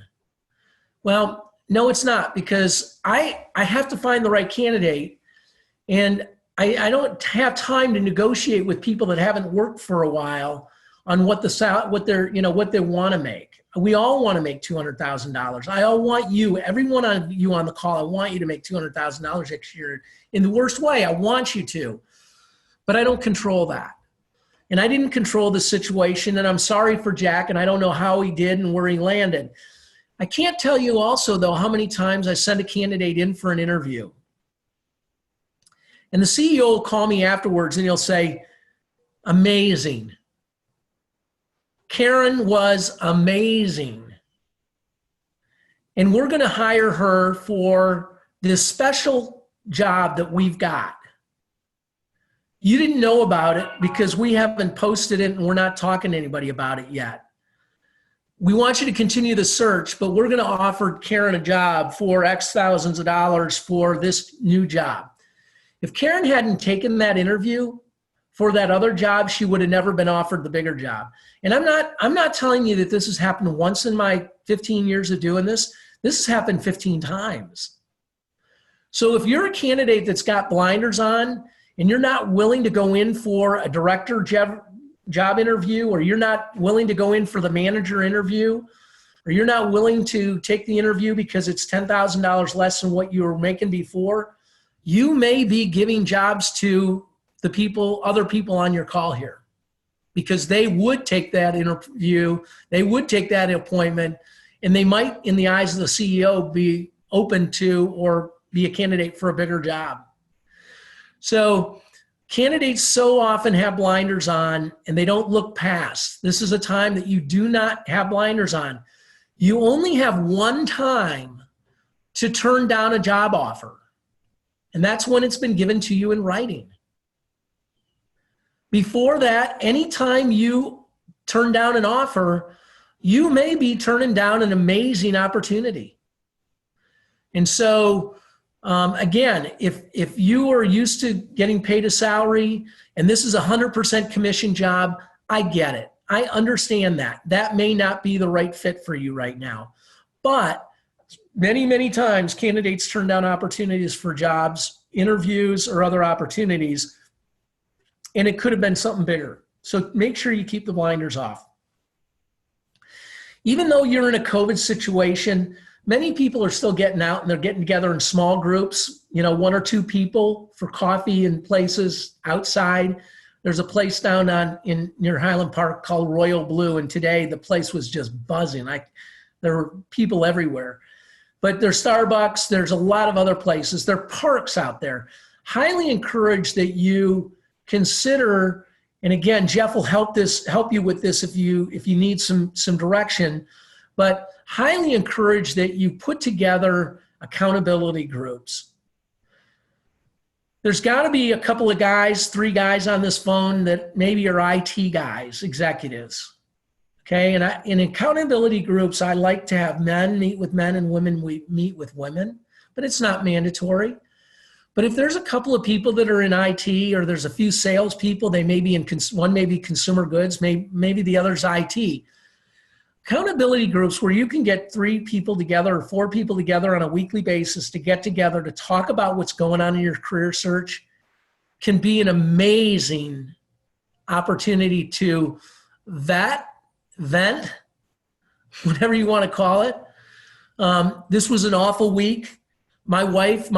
Well, no, it's not, because I have to find the right candidate. And I don't have time to negotiate with people that haven't worked for a while on what they want to make. We all want to make $200,000. I all want you, every one of you on the call, I want you to make $200,000 next year. In the worst way, I want you to, but I don't control that. And I didn't control the situation, and I'm sorry for Jack, and I don't know how he did and where he landed. I can't tell you also, though, how many times I send a candidate in for an interview. And the CEO will call me afterwards and he'll say, amazing. Karen was amazing. And we're going to hire her for this special job that we've got. You didn't know about it because we haven't posted it and we're not talking to anybody about it yet. We want you to continue the search, but we're going to offer Karen a job for X thousands of dollars for this new job. If Karen hadn't taken that interview for that other job, she would have never been offered the bigger job. And I'm not telling you that this has happened once in my 15 years of doing this. This has happened 15 times. So if you're a candidate that's got blinders on and you're not willing to go in for a director job interview, or you're not willing to go in for the manager interview, or you're not willing to take the interview because it's $10,000 less than what you were making before, you may be giving jobs to the other people on your call here, because they would take that interview, they would take that appointment, and they might, in the eyes of the CEO, be open to or be a candidate for a bigger job. So candidates so often have blinders on and they don't look past. This is a time that you do not have blinders on. You only have one time to turn down a job offer, and that's when it's been given to you in writing. Before that, anytime you turn down an offer, you may be turning down an amazing opportunity. And so, again, if you are used to getting paid a salary and this is a 100% commission job, I get it. I understand that. That may not be the right fit for you right now. But many, many times candidates turn down opportunities for jobs, interviews, or other opportunities, and it could have been something bigger. So make sure you keep the blinders off. Even though you're in a COVID situation, many people are still getting out and they're getting together in small groups, 1 or 2 people for coffee in places outside. There's a place down near Highland Park called Royal Blue, and today the place was just buzzing. There were people everywhere. But there's Starbucks, there's a lot of other places. There are parks out there. Highly encourage that you consider, and again, Jeff will help you with this if you need some direction, but highly encourage that you put together accountability groups. There's got to be a couple of guys, 3 guys on this phone that maybe are IT guys, executives. Okay, and in accountability groups, I like to have men meet with men and women meet with women, but it's not mandatory. But if there's a couple of people that are in IT, or there's a few salespeople, they may be one may be consumer goods, maybe the other's IT. Accountability groups where you can get 3 people together or 4 people together on a weekly basis to get together to talk about what's going on in your career search can be an amazing opportunity to vent, whatever you want to call it. This was an awful week. My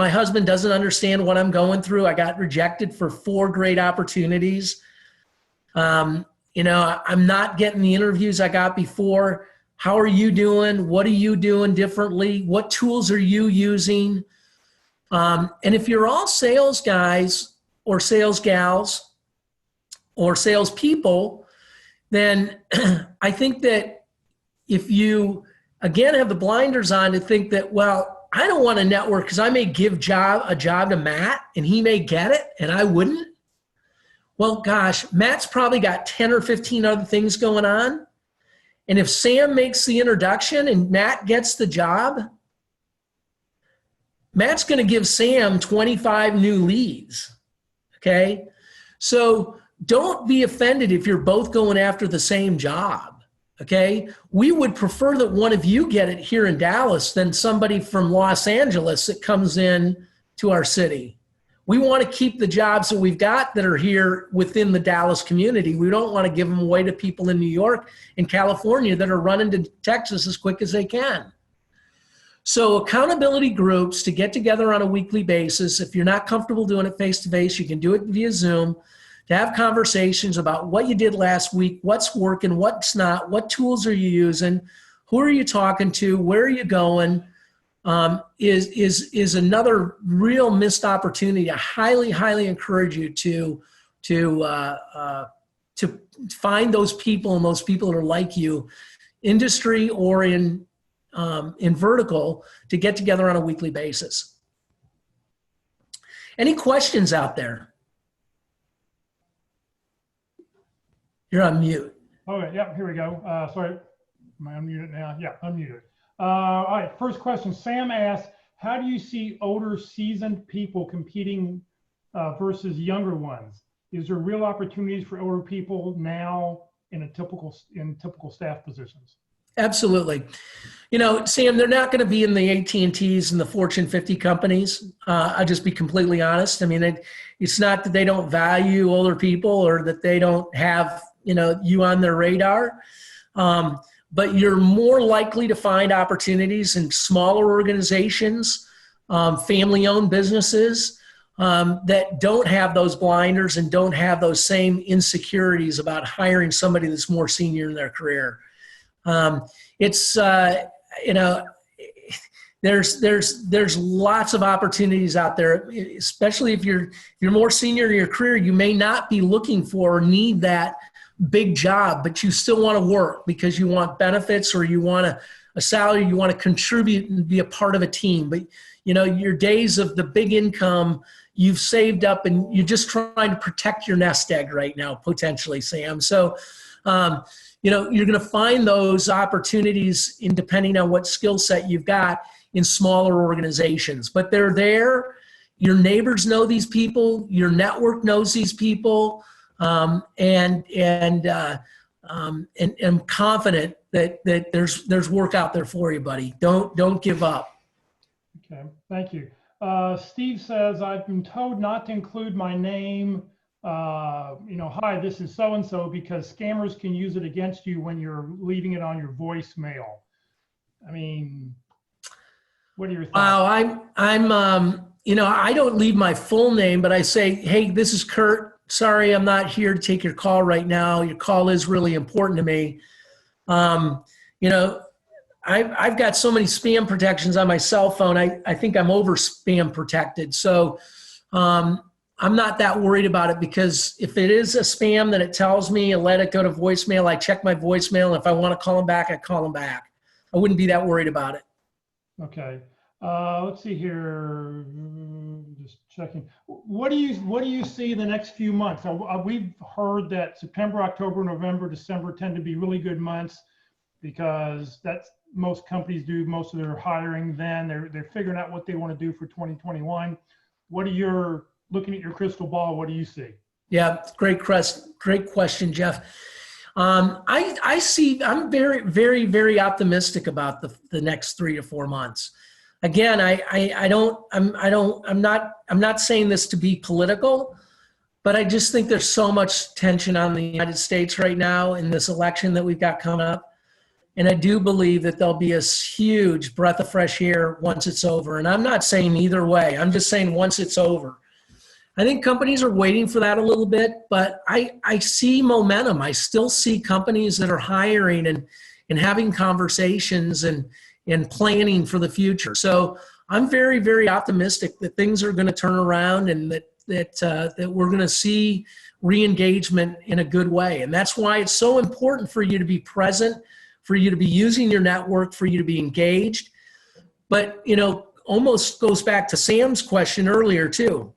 husband doesn't understand what I'm going through. I got rejected for 4 great opportunities. I'm not getting the interviews I got before. How are you doing? What are you doing differently? What tools are you using? And if you're all sales guys or sales gals or sales people, then I think that if you, again, have the blinders on to think that, well, I don't want to network because I may give a job to Matt and he may get it and I wouldn't. Well, gosh, Matt's probably got 10 or 15 other things going on. And if Sam makes the introduction and Matt gets the job, Matt's going to give Sam 25 new leads. Okay? So don't be offended if you're both going after the same job. Okay? We would prefer that one of you get it here in Dallas than somebody from Los Angeles that comes in to our city. We want to keep the jobs that we've got that are here within the Dallas community. We don't want to give them away to people in New York and California that are running to Texas as quick as they can. So accountability groups to get together on a weekly basis. If you're not comfortable doing it face-to-face, you can do it via Zoom, to have conversations about what you did last week, what's working, what's not, what tools are you using, who are you talking to, where are you going, is another real missed opportunity. I highly, highly encourage you to find those people and those people that are like you, industry or in vertical, to get together on a weekly basis. Any questions out there? You're on mute. Okay, yeah, here we go. Sorry, am I unmuted now? Yeah, unmuted. All right, first question. Sam asks, how do you see older seasoned people competing versus younger ones? Is there real opportunities for older people now in typical staff positions? Absolutely. Sam, they're not going to be in the AT&Ts and the Fortune 50 companies. I'll just be completely honest. I mean, it's not that they don't value older people or that they don't have, you on their radar. But you're more likely to find opportunities in smaller organizations, family-owned businesses that don't have those blinders and don't have those same insecurities about hiring somebody that's more senior in their career. There's lots of opportunities out there, especially if you're more senior in your career. You may not be looking for or need that big job, but you still want to work because you want benefits or you want a salary, you want to contribute and be a part of a team. But your days of the big income, you've saved up and you're just trying to protect your nest egg right now, potentially, Sam. So, you're going to find those opportunities depending on what skill set you've got in smaller organizations, but they're there. Your neighbors know these people, your network knows these people. And I'm confident that there's work out there for you, buddy. Don't give up. Okay, thank you. Steve says, I've been told not to include my name. Hi, this is so-and-so, because scammers can use it against you when you're leaving it on your voicemail. I mean, what are your thoughts? Wow, I don't leave my full name, but I say, hey, this is Kurt. Sorry, I'm not here to take your call right now. Your call is really important to me. I've got so many spam protections on my cell phone. I think I'm over spam protected. So I'm not that worried about it, because if it is a spam, then it tells me and let it go to voicemail. I check my voicemail. If I want to call them back, I call them back. I wouldn't be that worried about it. Okay. Let's see here. Just checking. What do you see the next few months? We've heard that September, October, November, December tend to be really good months, because that's most companies do most of their hiring then. They're figuring out what they want to do for 2021. Looking at your crystal ball, what do you see? Yeah, great question, Jeff. I'm very, very, very optimistic about the next 3 to 4 months. Again, I'm not saying this to be political, but I just think there's so much tension on the United States right now in this election that we've got coming up. And I do believe that there'll be a huge breath of fresh air once it's over. And I'm not saying either way. I'm just saying once it's over. I think companies are waiting for that a little bit, but I see momentum. I still see companies that are hiring and having conversations and planning for the future. So I'm very, very optimistic that things are going to turn around, and that we're going to see re-engagement in a good way. And that's why it's so important for you to be present, for you to be using your network, for you to be engaged. But, almost goes back to Sam's question earlier too.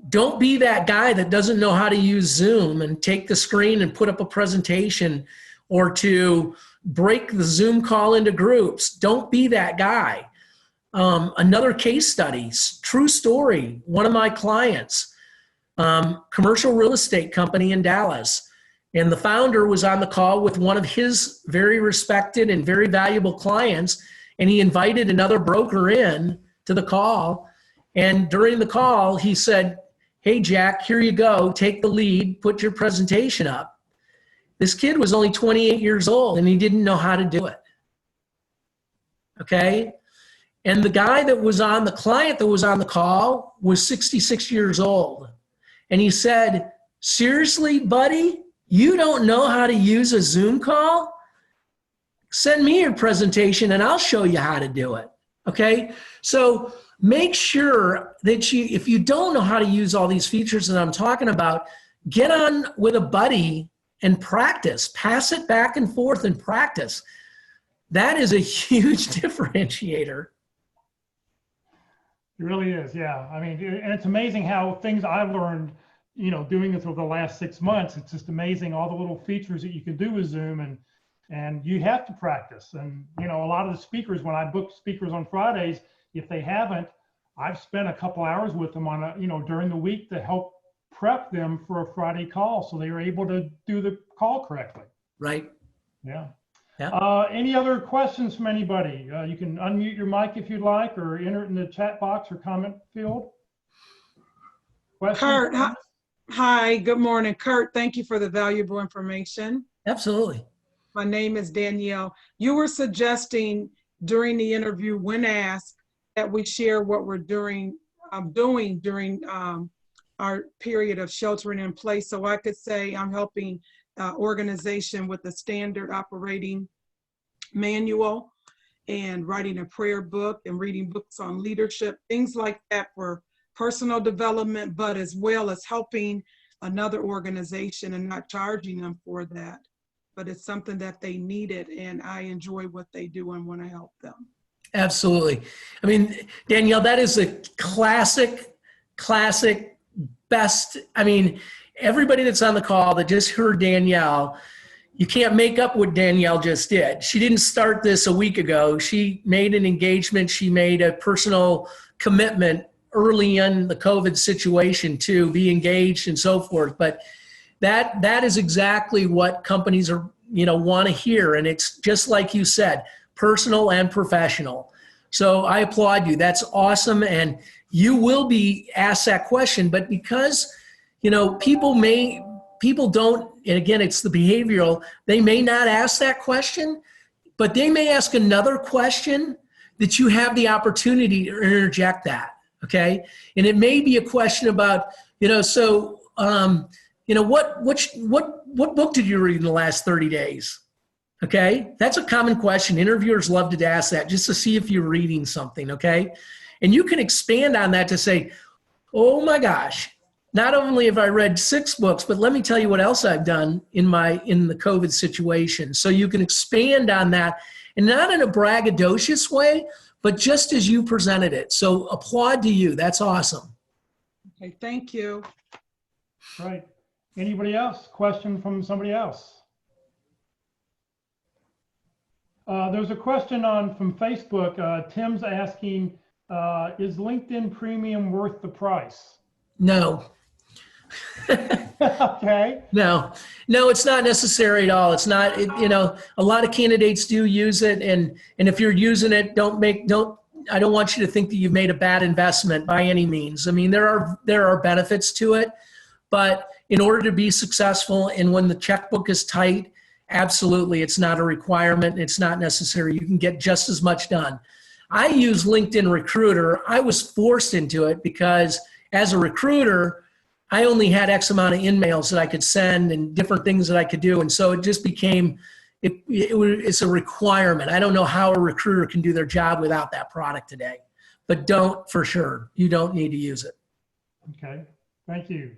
Don't be that guy that doesn't know how to use Zoom and take the screen and put up a presentation, or to break the Zoom call into groups. Don't be that guy. Another case study, true story, one of my clients, commercial real estate company in Dallas. And the founder was on the call with one of his very respected and very valuable clients, and he invited another broker in to the call. And during the call, he said, hey, Jack, here you go. Take the lead, put your presentation up. This kid was only 28 years old, and he didn't know how to do it. Okay? And the guy that was on, the client that was on the call was 66 years old. And he said, seriously, buddy, you don't know how to use a Zoom call? Send me your presentation and I'll show you how to do it. Okay? So make sure that if you don't know how to use all these features that I'm talking about, get on with a buddy and practice. Pass it back and forth and practice. That is a huge differentiator. It really is, yeah. I mean, and it's amazing how things I've learned, doing this over the last 6 months. It's just amazing all the little features that you can do with Zoom, and you have to practice. And a lot of the speakers, when I book speakers on Fridays, if they haven't, I've spent a couple hours with them on during the week to help prep them for a Friday call, so they were able to do the call correctly. Right. Yeah. Yeah. Any other questions from anybody? You can unmute your mic if you'd like, or enter it in the chat box or comment field. Questions? Kurt, hi, good morning. Kurt, thank you for the valuable information. Absolutely. My name is Danielle. You were suggesting during the interview, when asked, that we share what we're doing during our period of sheltering in place. So I could say I'm helping organization with the standard operating manual and writing a prayer book and reading books on leadership, things like that for personal development, but as well as helping another organization and not charging them for that. But it's something that they needed, and I enjoy what they do and want to help them. Absolutely. I mean, Danielle, that is a classic best. I mean, everybody that's on the call that just heard Danielle, you can't make up what Danielle just did. She didn't start this a week ago. She made an engagement. She made a personal commitment early in the COVID situation to be engaged and so forth. But that is exactly what companies are, want to hear. And it's just like you said, personal and professional. So I applaud you. That's awesome. And you will be asked that question, but because, people don't, and again, it's the behavioral, they may not ask that question, but they may ask another question that you have the opportunity to interject that. Okay. And it may be a question about, what book did you read in the last 30 days? Okay. That's a common question. Interviewers love to ask that just to see if you're reading something. Okay. And you can expand on that to say, oh my gosh, not only have I read 6 books, but let me tell you what else I've done in the COVID situation. So you can expand on that, and not in a braggadocious way, but just as you presented it. So applaud to you. That's awesome. Okay, thank you. Right. Anybody else? Question from somebody else? There's a question from Facebook. Tim's asking, is LinkedIn Premium worth the price? No. Okay. No, it's not necessary at all. It's not, a lot of candidates do use it. And if you're using it, I don't want you to think that you've made a bad investment by any means. I mean, there are benefits to it, but in order to be successful and when the checkbook is tight, absolutely, it's not a requirement. It's not necessary. You can get just as much done. I use LinkedIn Recruiter. I was forced into it because as a recruiter, I only had X amount of emails that I could send and different things that I could do. And so it just became, it's a requirement. I don't know how a recruiter can do their job without that product today, but for sure. You don't need to use it. Okay, thank you.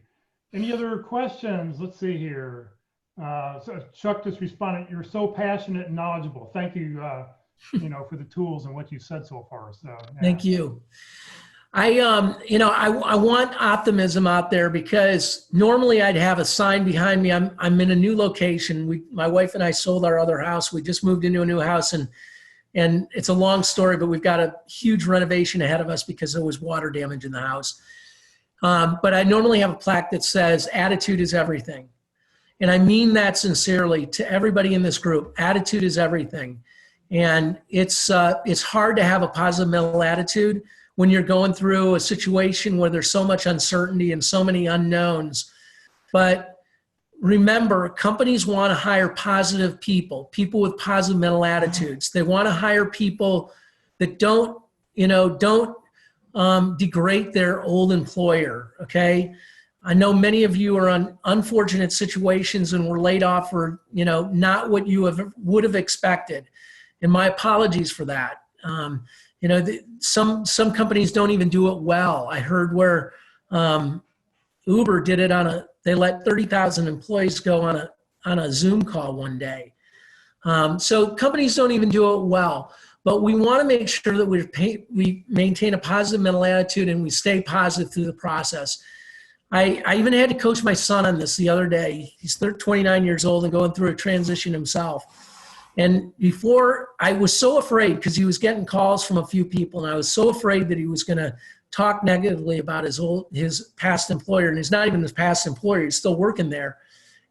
Any other questions? Let's see here. So Chuck just responded, you're so passionate and knowledgeable. Thank you, for the tools and what you said so far. So yeah. Thank you. I want optimism out there because normally I'd have a sign behind me. I'm in a new location. My wife and I sold our other house. We just moved into a new house and it's a long story, but we've got a huge renovation ahead of us because there was water damage in the house. But I normally have a plaque that says attitude is everything. And I mean that sincerely to everybody in this group. Attitude is everything. And it's hard to have a positive mental attitude when you're going through a situation where there's so much uncertainty and so many unknowns. But remember, companies want to hire positive people with positive mental attitudes. They want to hire people that don't degrade their old employer, okay? I know many of you are in unfortunate situations and were laid off for, not what you would have expected. And my apologies for that. Some companies don't even do it well. I heard where Uber did it they let 30,000 employees go on a Zoom call one day. So companies don't even do it well, but we want to make sure that we maintain a positive mental attitude and we stay positive through the process. I even had to coach my son on this the other day. He's 29 years old and going through a transition himself. And before, I was so afraid because he was getting calls from a few people, and I was so afraid that he was going to talk negatively about his past employer, and he's not even his past employer. He's still working there.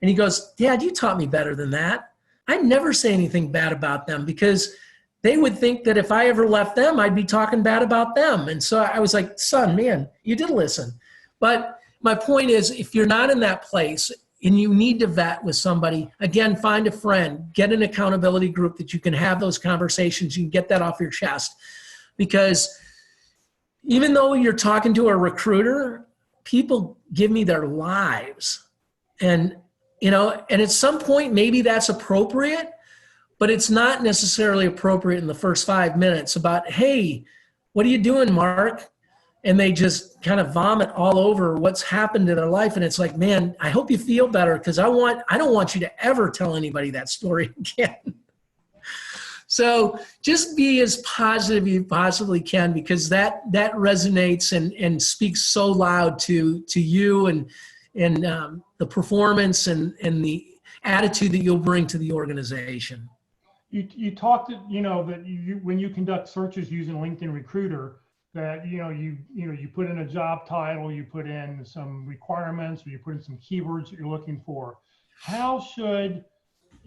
And he goes, Dad, you taught me better than that. I'd never say anything bad about them because they would think that if I ever left them, I'd be talking bad about them. And so I was like, son, man, you did listen. But my point is, if you're not in that place and you need to vet with somebody, again, find a friend, get an accountability group that you can have those conversations, you can get that off your chest. Because even though you're talking to a recruiter, people give me their lives. And at some point, maybe that's appropriate, but it's not necessarily appropriate in the first 5 minutes about, hey, what are you doing, Mark? And they just kind of vomit all over what's happened in their life. And it's like, man, I hope you feel better because I don't want you to ever tell anybody that story again. So just be as positive as you possibly can because that resonates and speaks so loud to you and the performance and the attitude that you'll bring to the organization. You talked, that when you conduct searches using LinkedIn Recruiter, that, you put in a job title, you put in some requirements, or you put in some keywords that you're looking for. How should,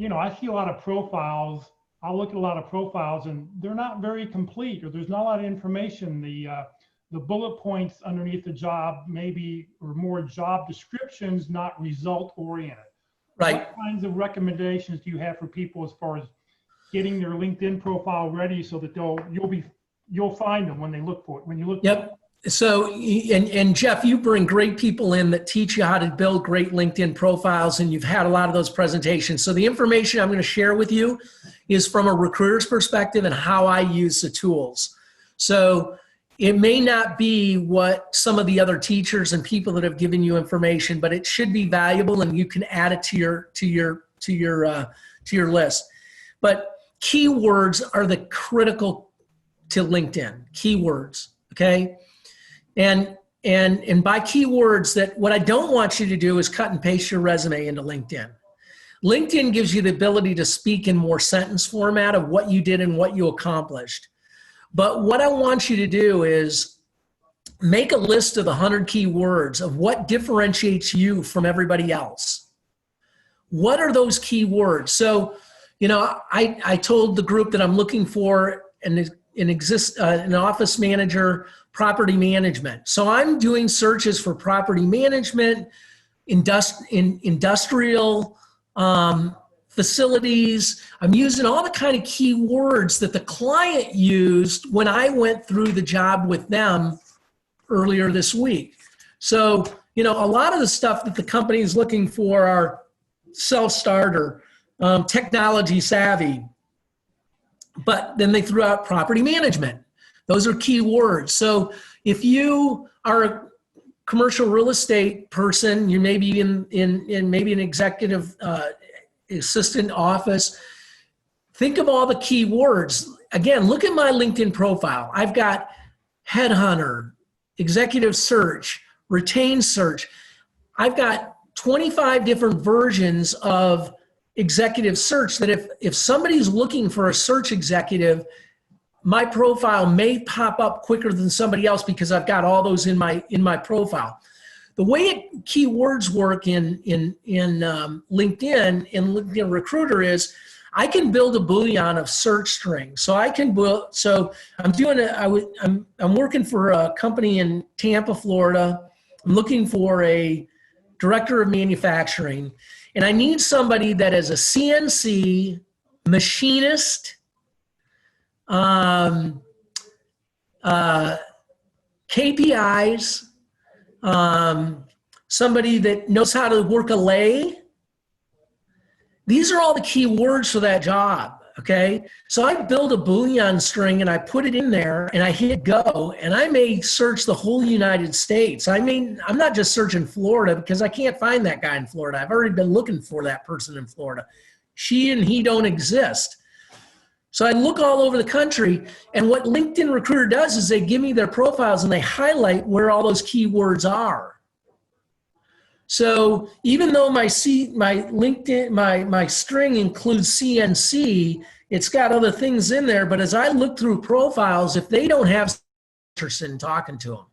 I see a lot of profiles. I'll look at a lot of profiles and they're not very complete, or there's not a lot of information. The bullet points underneath the job maybe, or more job descriptions, not result oriented. Right. What kinds of recommendations do you have for people as far as getting their LinkedIn profile ready so that you'll find them when they look for it, when you look for it? Yep. So, and Jeff, you bring great people in that teach you how to build great LinkedIn profiles, and you've had a lot of those presentations. So the information I'm going to share with you is from a recruiter's perspective and how I use the tools. So it may not be what some of the other teachers and people that have given you information, but it should be valuable, and you can add it to your list. But keywords are the critical to LinkedIn. Keywords, okay? And by keywords, that what I don't want you to do is cut and paste your resume into LinkedIn. LinkedIn gives you the ability to speak in more sentence format of what you did and what you accomplished. But what I want you to do is make a list of the 100 keywords of what differentiates you from everybody else. What are those keywords? So, I told the group that I'm looking for an office manager, property management. So I'm doing searches for property management, industrial facilities. I'm using all the kind of keywords that the client used when I went through the job with them earlier this week. So, a lot of the stuff that the company is looking for are self-starter, technology savvy, but then they threw out property management. Those are key words. So if you are a commercial real estate person, you may be in maybe an executive assistant office, think of all the key words. Again, look at my LinkedIn profile. I've got headhunter, executive search, retained search. I've got 25 different versions of executive search that if somebody's looking for a search executive, my profile may pop up quicker than somebody else because I've got all those in my profile. The way keywords work in LinkedIn, in LinkedIn Recruiter, is I can build a Boolean of search strings. So I can build. So I'm working for a company in Tampa, Florida. I'm looking for a director of manufacturing, and I need somebody that is a CNC machinist, KPIs, somebody that knows how to work a lathe. These are all the key words for that job, okay? So I build a Boolean string and I put it in there and I hit go, and I may search the whole United States. I'm not just searching Florida because I can't find that guy in Florida. I've already been looking for that person in Florida. She and he don't exist. So I look all over the country, and what LinkedIn Recruiter does is they give me their profiles and they highlight where all those keywords are. So even though my LinkedIn, my string includes CNC, it's got other things in there, but as I look through profiles, if they don't have interest in talking to them,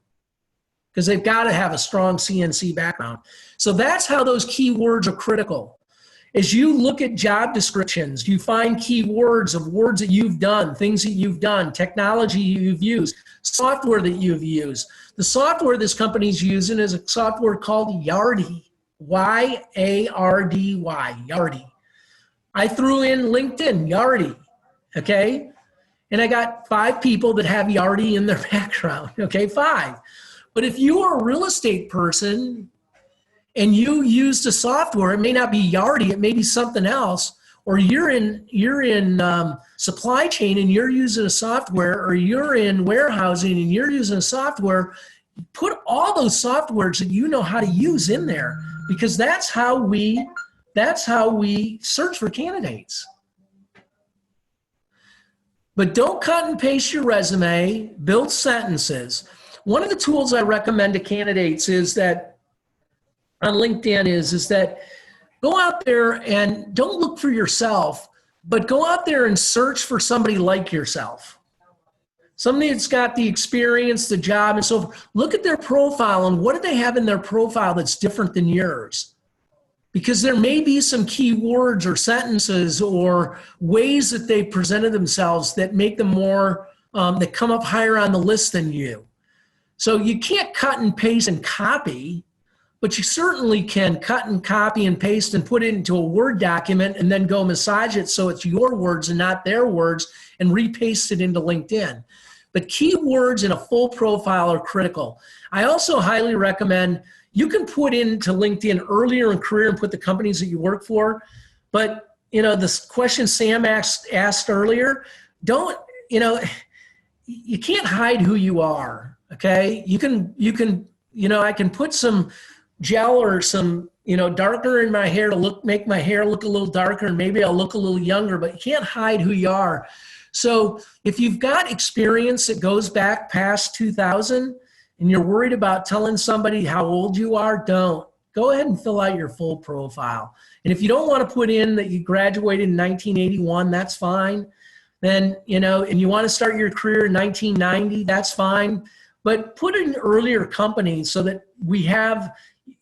because they've got to have a strong CNC background. So that's how those keywords are critical. As you look at job descriptions, you find keywords of words that you've done, things that you've done, technology you've used, software that you've used. The software this company's using is a software called Yardi, Y-A-R-D-Y, Yardi. I threw in LinkedIn, Yardi, okay? And I got 5 people that have Yardi in their background, okay, 5. But if you are a real estate person and you used a software, it may not be Yardi, it may be something else, or you're in supply chain and you're using a software, or you're in warehousing and you're using a software, put all those softwares that you know how to use in there, because that's how we search for candidates. But don't cut and paste your resume, build sentences. One of the tools I recommend to candidates is that on LinkedIn is that go out there and don't look for yourself, but go out there and search for somebody like yourself. Somebody that's got the experience, the job, and so forth. Look at their profile and what do they have in their profile that's different than yours? Because there may be some key words or sentences or ways that they presented themselves that make them more, that come up higher on the list than you. So you can't cut and paste and copy, but you certainly can cut and copy and paste and put it into a Word document and then go massage it so it's your words and not their words and repaste it into LinkedIn. But keywords in a full profile are critical. I also highly recommend you can put into LinkedIn earlier in career and put the companies that you work for. But, you know, this question Sam asked earlier, don't, you know, you can't hide who you are, okay? You can, you know, I can put some gel or some, you know, darker in my hair to make my hair look a little darker and maybe I'll look a little younger, but you can't hide who you are. So if you've got experience that goes back past 2000 and you're worried about telling somebody how old you are, don't. Go ahead and fill out your full profile. And if you don't want to put in that you graduated in 1981, that's fine. Then, you know, and you want to start your career in 1990, that's fine. But put in earlier companies so that we have,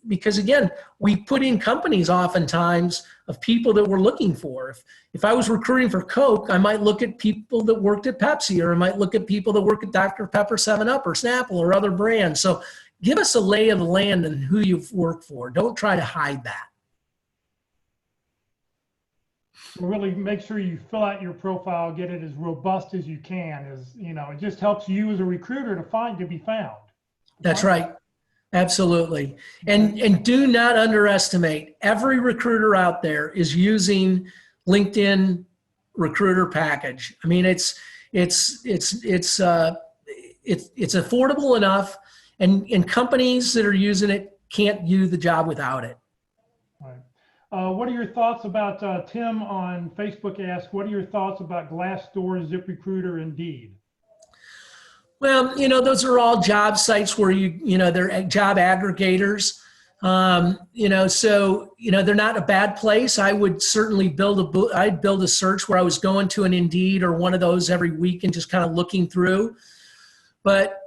because again, we put in companies oftentimes of people that we're looking for. If I was recruiting for Coke, I might look at people that worked at Pepsi, or I might look at people that work at Dr. Pepper, 7-Up, or Snapple, or other brands. So give us a lay of the land and who you've worked for. Don't try to hide that. So really make sure you fill out your profile, get it as robust as you can. As you know, it just helps you as a recruiter to be found. That's right. Absolutely. And do not underestimate, every recruiter out there is using LinkedIn recruiter package. I mean, it's affordable enough, and companies that are using it can't do the job without it. Right. What are your thoughts about Tim on Facebook asked, what are your thoughts about Glassdoor, ZipRecruiter, Indeed? Well, you know, those are all job sites where they're job aggregators. You know, so, you know, they're not a bad place. I would certainly I'd build a search where I was going to an Indeed or one of those every week and just kind of looking through. But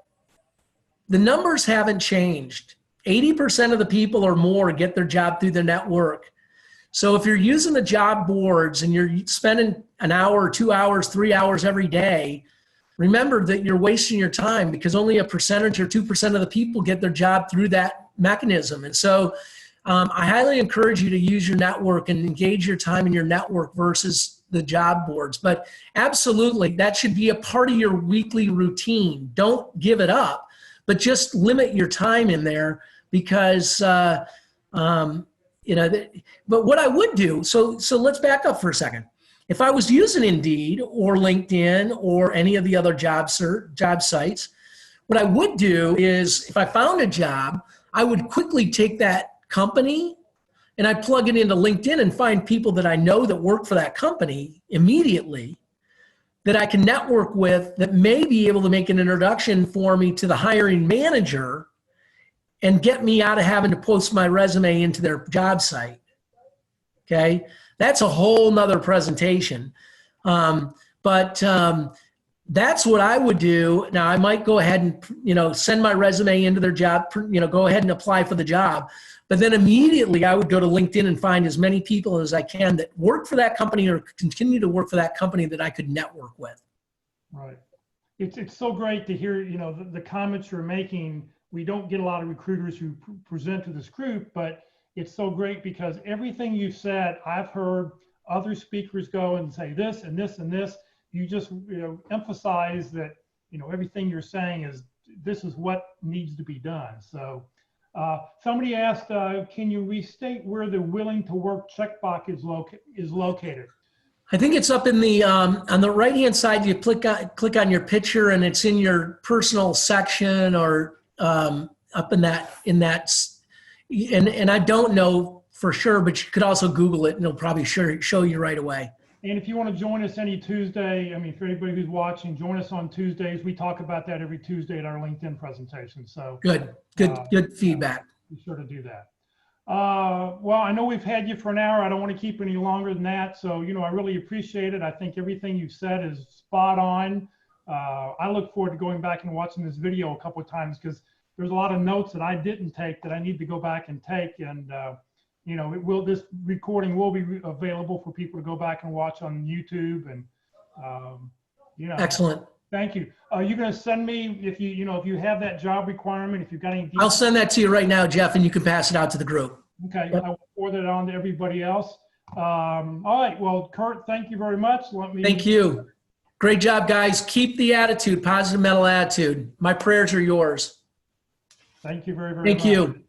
the numbers haven't changed. 80% of the people or more get their job through their network. So if you're using the job boards and you're spending an hour, 2 hours, 3 hours every day, remember that you're wasting your time, because only a percentage or 2% of the people get their job through that mechanism. And so I highly encourage you to use your network and engage your time in your network versus the job boards. But absolutely, that should be a part of your weekly routine. Don't give it up, but just limit your time in there, because you know, but what I would do, so let's back up for a second. If I was using Indeed or LinkedIn or any of the other job sites, what I would do is, if I found a job, I would quickly take that company and I'd plug it into LinkedIn and find people that I know that work for that company immediately, that I can network with, that may be able to make an introduction for me to the hiring manager and get me out of having to post my resume into their job site. Okay, that's a whole nother presentation. But that's what I would do. Now, I might go ahead and, you know, send my resume into their job, you know, go ahead and apply for the job. But then immediately I would go to LinkedIn and find as many people as I can that work for that company or continue to work for that company that I could network with. Right. It's so great to hear, you know, the comments you're making. We don't get a lot of recruiters who present to this group, but it's so great because everything you said, I've heard other speakers go and say this and this and this. You just, you know, emphasize that, you know, everything you're saying is, this is what needs to be done. So somebody asked, can you restate where the willing to work checkbox is located? I think it's up in the, on the right-hand side, you click on your picture and it's in your personal section, or up in that, and I don't know for sure, but you could also Google it and it'll probably show you right away. And if you want to join us any Tuesday, I mean, for anybody who's watching, join us on Tuesdays. We talk about that every Tuesday at our LinkedIn presentation. So good feedback. Be sure to do that. Well, I know we've had you for an hour. I don't want to keep any longer than that. So, you know, I really appreciate it. I think everything you've said is spot on. I look forward to going back and watching this video a couple of times because there's a lot of notes that I didn't take that I need to go back and take. And, you know, this recording will be available for people to go back and watch on YouTube. And, you know. Excellent. Thank you. Are you going to send me, if you have that job requirement, if you've got any details? I'll send that to you right now, Jeff, and you can pass it out to the group. Okay, Yep. I will forward it on to everybody else. All right, well, Kurt, thank you very much. Thank you. Great job, guys. Keep the attitude, positive mental attitude. My prayers are yours. Thank you very, very much. Thank you.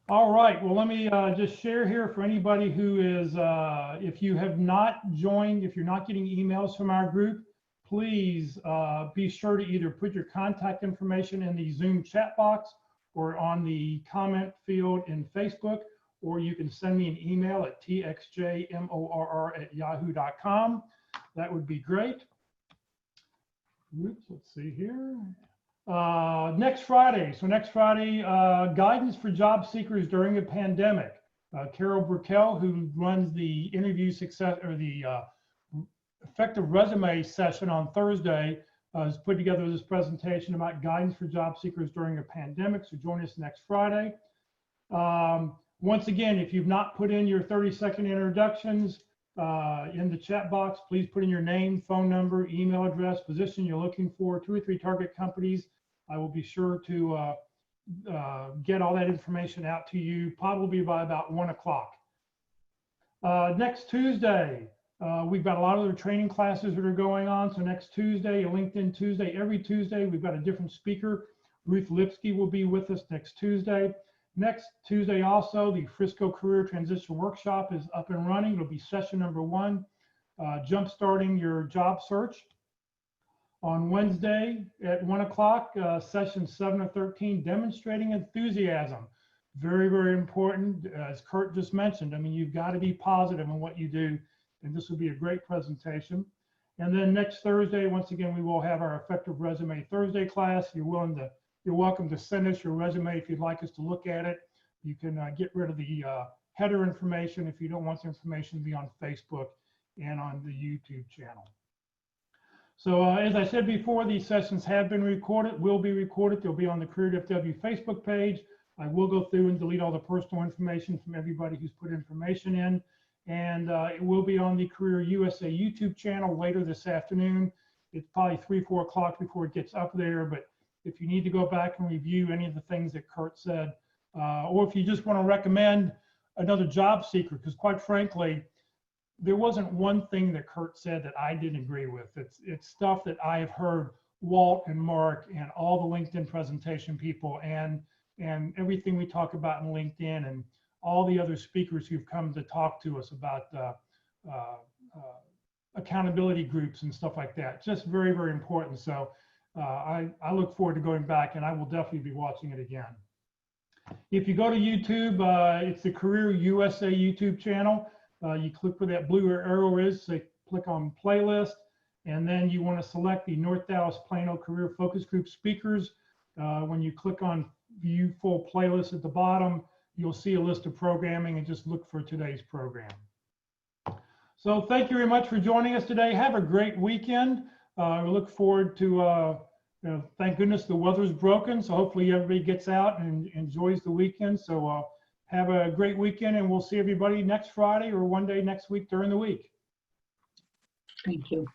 All right, well, let me just share here for anybody who is, if you have not joined, if you're not getting emails from our group, please be sure to either put your contact information in the Zoom chat box or on the comment field in Facebook, or you can send me an email at txjmorr@yahoo.com. That would be great. Oops, let's see here. Next Friday. So next Friday, guidance for job seekers during a pandemic. Carol Burkell, who runs the interview success or the effective resume session on Thursday, has put together this presentation about guidance for job seekers during a pandemic. So join us next Friday. Once again, if you've not put in your 30-second introductions in the chat box, please put in your name, phone number, email address, position you're looking for, 2 or 3 target companies. I will be sure to get all that information out to you probably by about 1 o'clock. Next Tuesday, we've got a lot of other training classes that are going on. So next Tuesday, a LinkedIn Tuesday, every Tuesday, we've got a different speaker. Ruth Lipsky will be with us next Tuesday. Next Tuesday also, the Frisco Career Transition Workshop is up and running. It'll be session number 1, jumpstarting your job search. On Wednesday at 1 o'clock, session 7 of 13, demonstrating enthusiasm. Very, very important. As Kurt just mentioned, I mean, you've got to be positive in what you do, and this will be a great presentation. And then next Thursday, once again, we will have our Effective Resume Thursday class. You're welcome to send us your resume if you'd like us to look at it. You can get rid of the header information if you don't want the information to be on Facebook and on the YouTube channel. So as I said before, these sessions have been recorded, will be recorded. They'll be on the Career FW Facebook page. I will go through and delete all the personal information from everybody who's put information in. And it will be on the Career USA YouTube channel later this afternoon. It's probably 3, 4 o'clock before it gets up there. But if you need to go back and review any of the things that Kurt said, or if you just want to recommend another job seeker, because quite frankly, there wasn't one thing that Kurt said that I didn't agree with. It's stuff that I have heard Walt and Mark and all the LinkedIn presentation people and everything we talk about in LinkedIn and all the other speakers who've come to talk to us about accountability groups and stuff like that. Just very, very important. So I look forward to going back, and I will definitely be watching it again. If you go to YouTube, it's the Career USA YouTube channel. You click where that blue arrow is, so click on playlist, and then you want to select the North Dallas Plano Career Focus Group speakers. When you click on view full playlist at the bottom, you'll see a list of programming, and just look for today's program. So thank you very much for joining us today. Have a great weekend. We look forward to, thank goodness the weather's broken, so hopefully everybody gets out and enjoys the weekend. So have a great weekend, and we'll see everybody next Friday or one day next week during the week. Thank you.